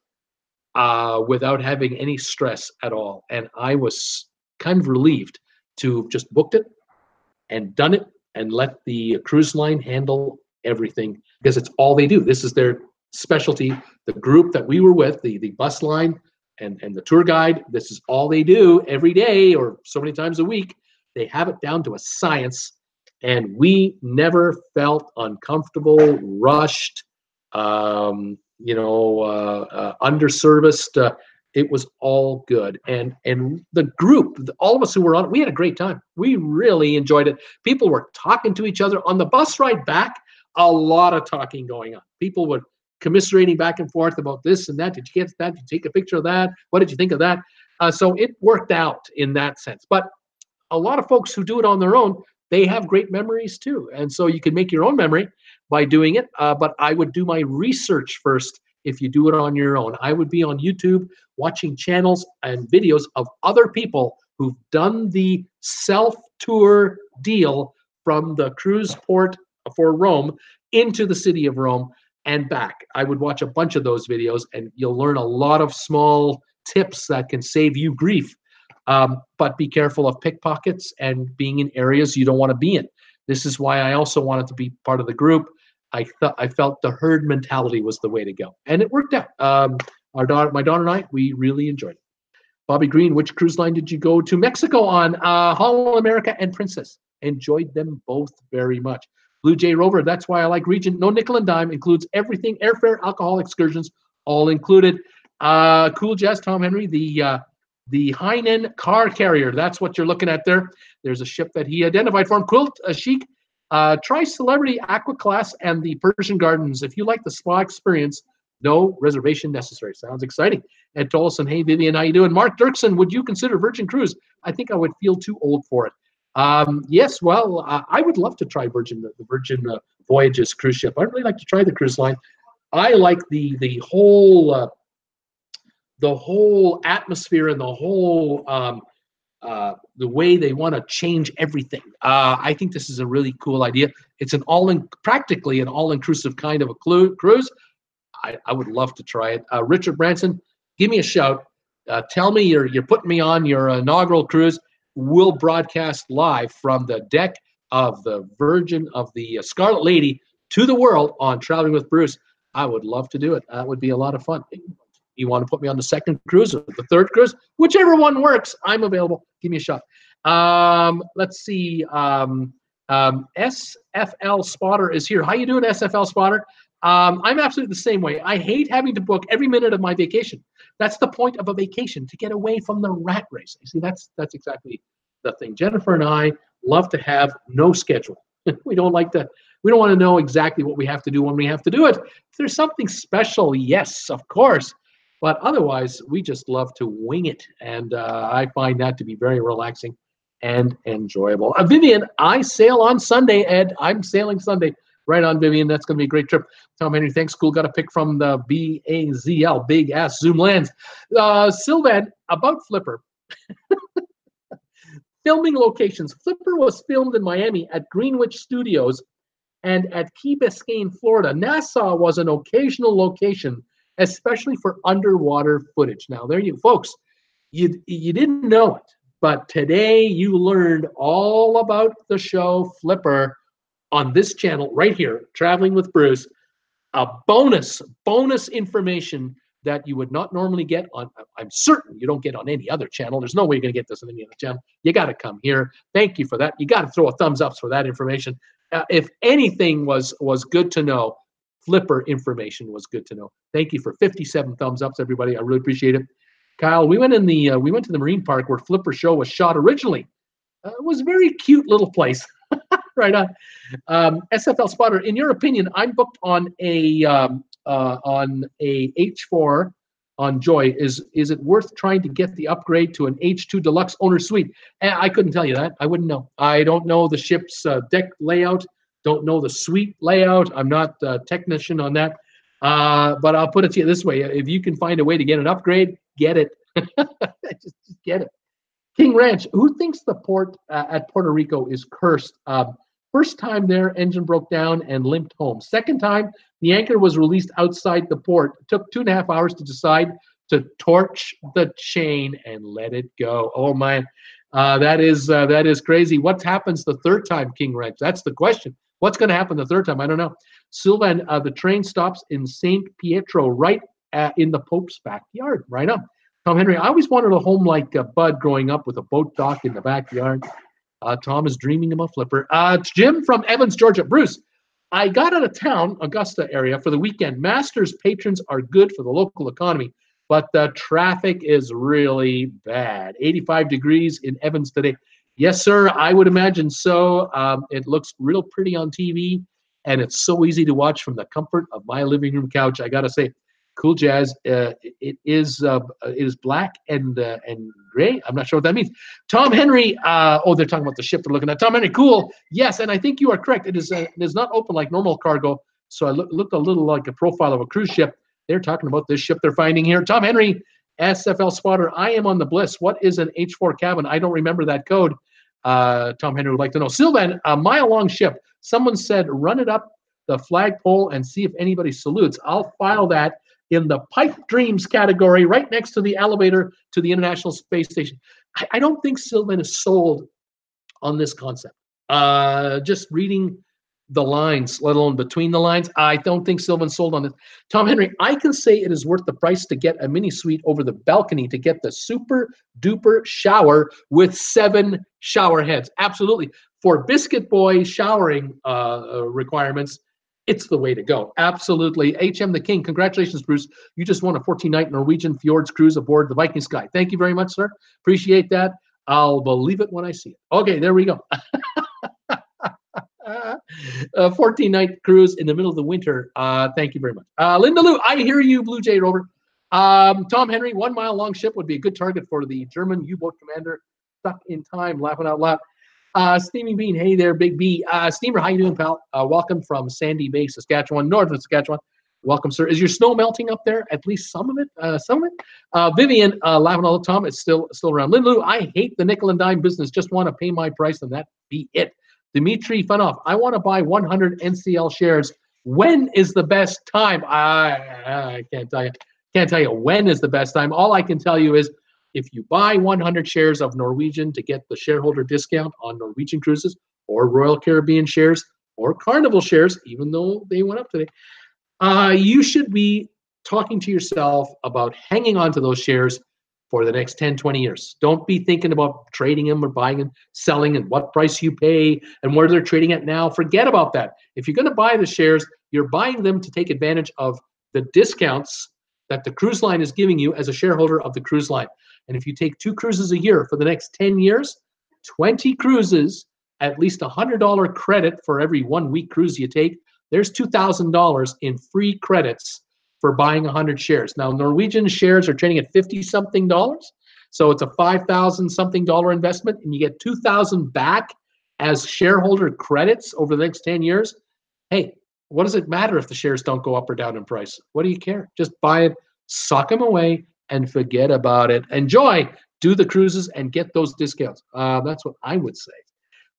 Speaker 1: without having any stress at all. And I was kind of relieved to have just booked it and done it and let the cruise line handle everything, because it's all they do. This is their specialty. The group that we were with, the bus line and the tour guide, this is all they do every day or so many times a week. They have it down to a science, and we never felt uncomfortable, rushed, underserviced. It was all good. And the group, all of us who were on it, we had a great time. We really enjoyed it. People were talking to each other. On the bus ride back, a lot of talking going on. People were commiserating back and forth about this and that. Did you get that? Did you take a picture of that? What did you think of that? So it worked out in that sense. But a lot of folks who do it on their own, they have great memories too. And so you can make your own memory by doing it. But I would do my research first if you do it on your own. I would be on YouTube watching channels and videos of other people who've done the self-tour deal from the cruise port for Rome into the city of Rome and back. I would watch a bunch of those videos, and you'll learn a lot of small tips that can save you grief. But be careful of pickpockets and being in areas you don't want to be in. This is why I also wanted to be part of the group. I felt the herd mentality was the way to go, and it worked out. My daughter and I, we really enjoyed it. Bobby Green, which cruise line did you go to Mexico on? Holland America and Princess. Enjoyed them both very much. Blue Jay Rover, that's why I like Regent. No nickel and dime, includes everything, airfare, alcohol, excursions, all included. Cool Jazz, Tom Henry, the Hainan car carrier. That's what you're looking at there. There's a ship that he identified for him. Quilt Chic, try Celebrity Aqua Class and the Persian Gardens. If you like the spa experience, no reservation necessary. Sounds exciting. Ed Tolson, hey Vivian, how you doing? Mark Dirksen, would you consider Virgin Cruise? I think I would feel too old for it. Yes, well, I would love to try the Virgin Voyages cruise ship. I'd really like to try the cruise line. I like the whole atmosphere and the whole the way they want to change everything. I think this is a really cool idea. It's practically an all-inclusive kind of a cruise. I would love to try it. Richard Branson, give me a shout. Tell me you're putting me on your inaugural cruise. We'll broadcast live from the deck of the Scarlet Lady to the world on Traveling with Bruce. I would love to do it. That would be a lot of fun. You want to put me on the second cruise or the third cruise? Whichever one works, I'm available. Give me a shot. Let's see. SFL Spotter is here. How you doing, SFL Spotter? I'm absolutely the same way. I hate having to book every minute of my vacation. That's the point of a vacation, to get away from the rat race. You see, that's exactly the thing. Jennifer and I love to have no schedule. We don't want to know exactly what we have to do when we have to do it. If there's something special, yes, of course. But otherwise, we just love to wing it. And I find that to be very relaxing and enjoyable. Vivian, I sail on Sunday, Ed. I'm sailing Sunday. Right on, Vivian. That's going to be a great trip. Tom Henry, thanks. Cool. Got a pic from the BAZL, Big Ass Zoom Lens. Sylvan, about Flipper. Filming locations. Flipper was filmed in Miami at Greenwich Studios and at Key Biscayne, Florida. Nassau was an occasional location, especially for underwater footage. Now, there you folks, you didn't know it, but today you learned all about the show Flipper on this channel right here, Traveling with Bruce. a bonus information that you would not normally get on, I'm certain you don't get on any other channel. There's no way you're going to get this on any other channel. You got to come here. Thank you for that. You got to throw a thumbs up for that information. If anything was good to know, Flipper information was good to know. Thank you for 57 thumbs ups, everybody. I really appreciate it. Kyle, we went to the Marine Park where Flipper show was shot originally. It was a very cute little place. Right on. SFL Spotter, in your opinion, I'm booked on a H4 on Joy. Is it worth trying to get the upgrade to an H2 Deluxe owner suite? I couldn't tell you that. I wouldn't know. I don't know the ship's deck layout. Don't know the suite layout. I'm not a technician on that. But I'll put it to you this way: if you can find a way to get an upgrade, get it. just get it. King Ranch, who thinks the port at Puerto Rico is cursed? First time there, engine broke down and limped home. Second time, the anchor was released outside the port. It took 2.5 hours to decide to torch the chain and let it go. Oh man, that is crazy. What happens the third time, King Ranch? That's the question. What's going to happen the third time? I don't know. Sylvan, the train stops in St. Pietro, right in the Pope's backyard. Right up. Tom Henry, I always wanted a home like Bud growing up with a boat dock in the backyard. Tom is dreaming about Flipper. Jim from Evans, Georgia. Bruce, I got out of town, Augusta area, for the weekend. Masters patrons are good for the local economy, but the traffic is really bad. 85 degrees in Evans today. Yes, sir, I would imagine so. It looks real pretty on TV, and it's so easy to watch from the comfort of my living room couch. I got to say, Cool Jazz, it is black and gray. I'm not sure what that means. Tom Henry, they're talking about the ship they're looking at. Tom Henry, cool. Yes, and I think you are correct. It is not open like normal cargo, so I looked a little like a profile of a cruise ship. They're talking about this ship they're finding here. Tom Henry, SFL Spotter, I am on the Bliss. What is an H4 cabin? I don't remember that code. Tom Henry would like to know. Sylvan, a mile-long ship. Someone said run it up the flagpole and see if anybody salutes. I'll file that in the pipe dreams category right next to the elevator to the International Space Station. I don't think Sylvan is sold on this concept. Just reading the lines, let alone between the lines, I don't think Sylvan's sold on this. Tom Henry, I can say it is worth the price to get a mini suite over the balcony to get the super duper shower with 7 shower heads. Absolutely. For Biscuit Boy showering requirements, it's the way to go. Absolutely. HM the King, congratulations, Bruce. You just won a 14-night Norwegian Fjords cruise aboard the Viking Sky. Thank you very much, sir. Appreciate that. I'll believe it when I see it. Okay, there we go. 14-night cruise in the middle of the winter. Thank you very much. Linda Lou, I hear you, Blue Jay Rover. Tom Henry, 1 mile long ship would be a good target for the German U-boat commander. Stuck in time, laughing out loud. Steaming Bean, hey there, Big B. Steamer, how you doing, pal? Welcome from Sandy Bay, Saskatchewan, northern Saskatchewan. Welcome, sir. Is your snow melting up there? At least some of it? Vivian, laughing all the time. It's still around. Lin Lu, I hate the nickel and dime business. Just want to pay my price and that be it. Dimitri Funoff, I want to buy 100 NCL shares. When is the best time? I can't tell you. Can't tell you when is the best time. All I can tell you is if you buy 100 shares of Norwegian to get the shareholder discount on Norwegian cruises or Royal Caribbean shares or Carnival shares, even though they went up today, you should be talking to yourself about hanging on to those shares for the next 10, 20 years. Don't be thinking about trading them or buying and selling and what price you pay and where they're trading at now. Forget about that. If you're going to buy the shares, you're buying them to take advantage of the discounts that the cruise line is giving you as a shareholder of the cruise line. And if you take 2 cruises a year for the next 10 years, 20 cruises, at least $100 credit for every 1 week cruise you take, there's $2,000 in free credits for buying 100 shares. Now, Norwegian shares are trading at $50-something, so it's a $5,000-something investment, and you get $2,000 back as shareholder credits over the next 10 years. Hey, what does it matter if the shares don't go up or down in price? What do you care? Just buy it, sock them away, and forget about it. Enjoy, do the cruises, and get those discounts. That's what I would say.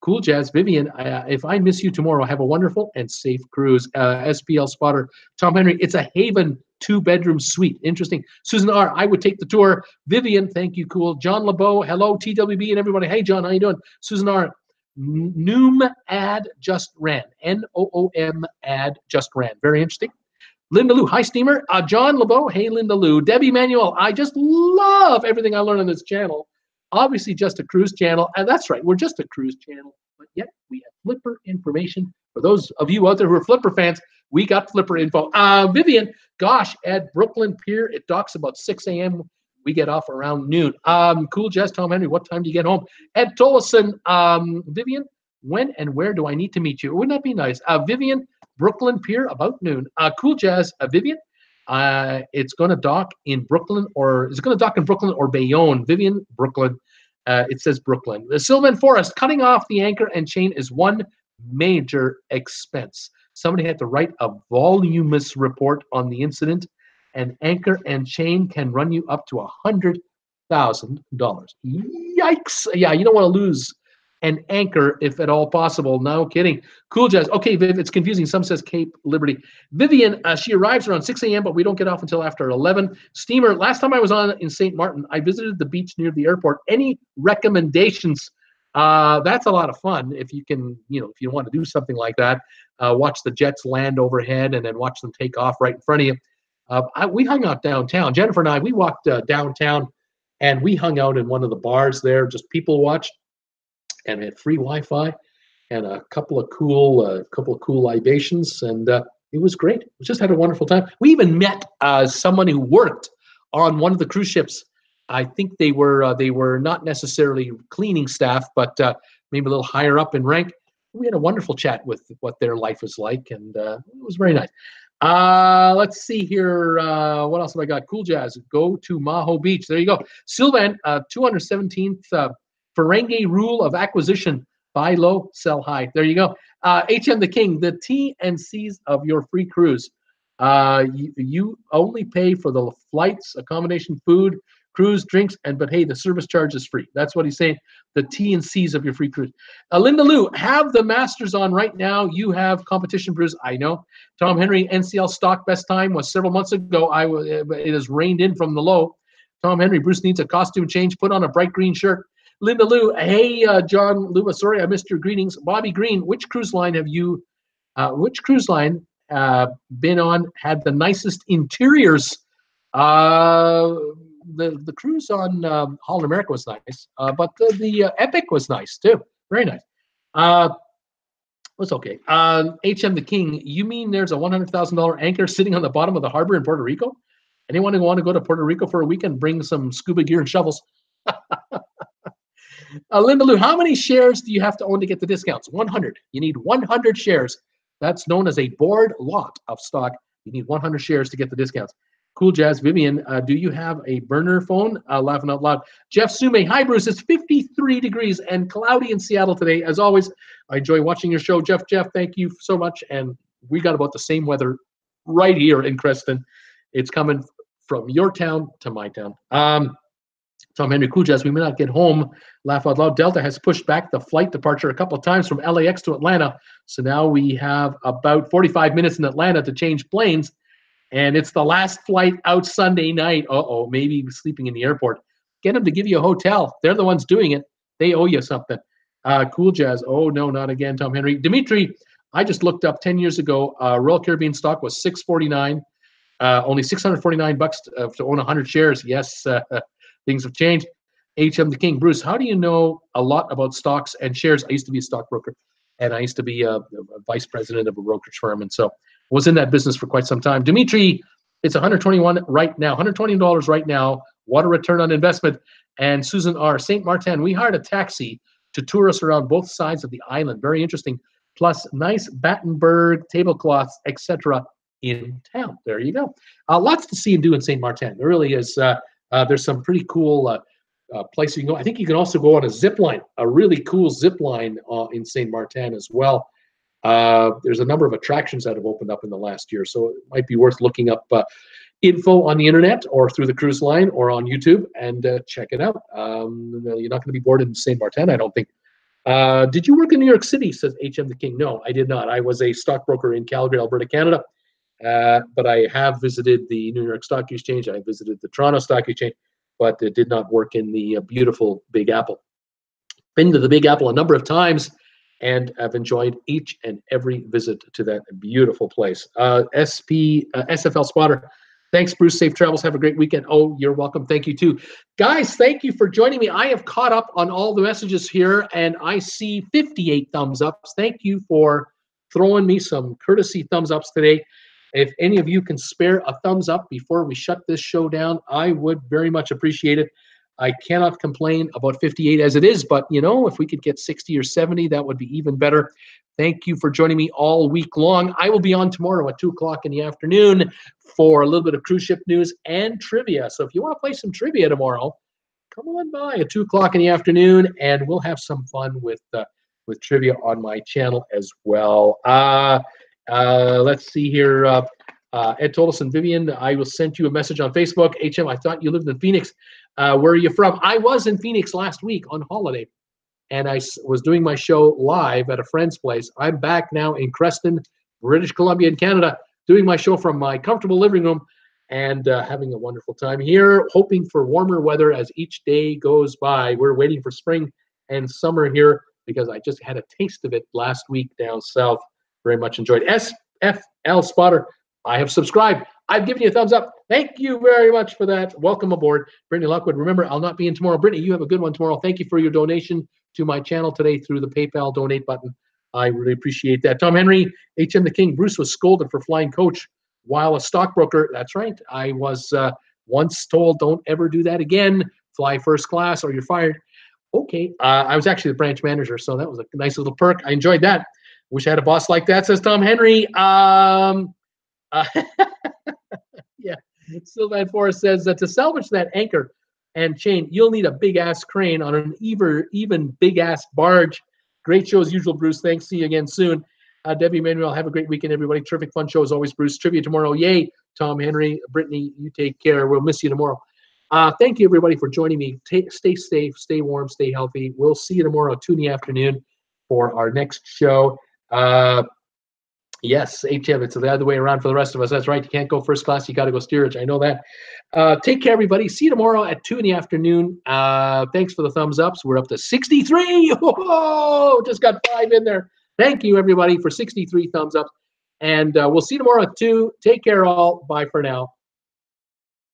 Speaker 1: Cool Jazz, Vivian, if I miss you tomorrow, have a wonderful and safe cruise. SPL Spotter, Tom Henry, it's a Haven 2-bedroom suite. Interesting. Susan R., I would take the tour. Vivian, thank you, cool. John LeBeau, hello, TWB and everybody. Hey, John, how you doing? Susan R., Noom ad just ran. Noom ad just ran. Very interesting. Linda Lou, hi steamer. John LeBeau, hey Linda Lou. Debbie Manuel, I just love everything I learn on this channel. Obviously just a cruise channel, and that's right, we're just a cruise channel, but yet we have flipper information. For those of you out there who are flipper fans, we got flipper info. Vivian, gosh, at Brooklyn Pier, it docks about 6 a.m. We get off around noon. Cool Jazz, Tom Henry, what time do you get home? Ed Tollison, Vivian, when and where do I need to meet you? Wouldn't that be nice? Vivian, Brooklyn Pier, about noon. Cool Jazz, Vivian, it's going to dock in Brooklyn, or is it going to dock in Brooklyn or Bayonne? Vivian, Brooklyn. It says Brooklyn. The Sylvan Forest, cutting off the anchor and chain is one major expense. Somebody had to write a voluminous report on the incident, and anchor and chain can run you up to $100,000. Yikes! Yeah, you don't want to lose an anchor if at all possible. No kidding. Cool Jazz. Okay, Viv, it's confusing. Some says Cape Liberty. Vivian, she arrives around 6 a.m., but we don't get off until after 11. Steamer, last time I was on in St. Martin, I visited the beach near the airport. Any recommendations? That's a lot of fun if you can, if you want to do something like that. Watch the jets land overhead and then watch them take off right in front of you. We hung out downtown. Jennifer and I, we walked downtown and we hung out in one of the bars there, just people watched. And had free Wi-Fi and a couple of cool libations, and it was great. We just had a wonderful time. We even met someone who worked on one of the cruise ships. I think they were not necessarily cleaning staff, but maybe a little higher up in rank. We had a wonderful chat with what their life was like, and it was very nice. Let's see here. What else have I got? Cool Jazz. Go to Maho Beach. There you go. Sylvan, 217th. Ferengi rule of acquisition: buy low, sell high. There you go. HM the King, the T and C's of your free cruise. You only pay for the flights, accommodation, food, cruise, drinks, but hey, the service charge is free. That's what he's saying. The T and C's of your free cruise. Linda Lou, have the Masters on right now. You have competition brews. I know. Tom Henry, NCL stock best time was several months ago. It has rained in from the low. Tom Henry, Bruce needs a costume change. Put on a bright green shirt. Linda Lou, hey, John Lua, sorry I missed your greetings. Bobby Green, which cruise line have you, been on, had the nicest interiors? The cruise on Holland America was nice, but the Epic was nice too. Very nice. Was okay. HM the King, you mean there's a $100,000 anchor sitting on the bottom of the harbor in Puerto Rico? Anyone who want to go to Puerto Rico for a weekend, bring some scuba gear and shovels. Linda Lou, how many shares do you have to own to get the discounts? 100. You need 100 shares. That's known as a board lot of stock. You need 100 shares to get the discounts. Cool Jazz. Vivian, do you have a burner phone? Laughing out loud. Jeff Sume, hi Bruce. It's 53 degrees and cloudy in Seattle today. As always, I enjoy watching your show. Jeff, thank you so much. And we got about the same weather right here in Creston. It's coming from your town to my town. Tom Henry, Cool Jazz, we may not get home. Laugh out loud. Delta has pushed back the flight departure a couple of times from LAX to Atlanta. So now we have about 45 minutes in Atlanta to change planes. And it's the last flight out Sunday night. Uh-oh, maybe sleeping in the airport. Get them to give you a hotel. They're the ones doing it. They owe you something. Cool Jazz. Oh, no, not again, Tom Henry. Dimitri, I just looked up 10 years ago. Royal Caribbean stock was $649. Only $649 to own 100 shares. Yes, things have changed. HM the King. Bruce, how do you know a lot about stocks and shares? I used to be a stockbroker, and I used to be a vice president of a brokerage firm, and so was in that business for quite some time. Dimitri, it's $121 right now, $120 right now. What a return on investment. And Susan R. St. Martin, we hired a taxi to tour us around both sides of the island. Very interesting. Plus nice Battenberg tablecloths, etc. in town. There you go. Lots to see and do in St. Martin. There really is. There's some pretty cool places you can go. I think you can also go on a zip line, a really cool zip line in St. Martin as well. There's a number of attractions that have opened up in the last year, so it might be worth looking up info on the internet or through the cruise line or on YouTube and check it out. You're not going to be bored in St. Martin, I don't think. Did you work in New York City, says HM the King? No, I did not. I was a stockbroker in Calgary, Alberta, Canada. But I have visited the New York Stock Exchange. I visited the Toronto Stock Exchange, but did not work in the beautiful Big Apple. Been to the Big Apple a number of times, and I've enjoyed each and every visit to that beautiful place. SFL Spotter, thanks, Bruce. Safe travels. Have a great weekend. Oh, you're welcome. Thank you, too. Guys, thank you for joining me. I have caught up on all the messages here, and I see 58 thumbs ups. Thank you for throwing me some courtesy thumbs ups today. If any of you can spare a thumbs up before we shut this show down, I would very much appreciate it. I cannot complain about 58 as it is, but, you know, if we could get 60 or 70, that would be even better. Thank you for joining me all week long. I will be on tomorrow at 2 o'clock in the afternoon for a little bit of cruise ship news and trivia. So if you want to play some trivia tomorrow, come on by at 2 o'clock in the afternoon, and we'll have some fun with trivia on my channel as well. Let's see here. Ed told us, and Vivian, I will send you a message on Facebook. HM, I thought you lived in Phoenix. Where are you from? I was in Phoenix last week on holiday, and I was doing my show live at a friend's place. I'm back now in Creston, British Columbia in Canada, doing my show from my comfortable living room and having a wonderful time here, hoping for warmer weather as each day goes by. We're waiting for spring and summer here because I just had a taste of it last week down south. Very much enjoyed. SFL Spotter, I have subscribed. I've given you a thumbs up. Thank you very much for that. Welcome aboard. Brittany Lockwood, remember, I'll not be in tomorrow. Brittany, you have a good one tomorrow. Thank you for your donation to my channel today through the PayPal donate button. I really appreciate that. Tom Henry, HM the King, Bruce was scolded for flying coach while a stockbroker. That's right. I was once told, don't ever do that again. Fly first class or you're fired. Okay. I was actually the branch manager, so that was a nice little perk. I enjoyed that. Wish I had a boss like that, says Tom Henry. Yeah. Sylvan Forrest says that to salvage that anchor and chain, you'll need a big-ass crane on an even big-ass barge. Great show as usual, Bruce. Thanks. See you again soon. Debbie Manuel, have a great weekend, everybody. Terrific fun show as always, Bruce. Trivia tomorrow. Yay. Tom Henry, Brittany, you take care. We'll miss you tomorrow. Thank you, everybody, for joining me. Stay safe, stay warm, stay healthy. We'll see you tomorrow at 2 in the afternoon for our next show. Yes, HM, it's the other way around for the rest of us. That's right. You can't go first class. You got to go steerage. I know that. Take care, everybody. See you tomorrow at 2 in the afternoon. Thanks for the thumbs ups. We're up to 63. Oh, just got 5 in there. Thank you, everybody, for 63 thumbs up. And we'll see you tomorrow at 2. Take care, all. Bye for now.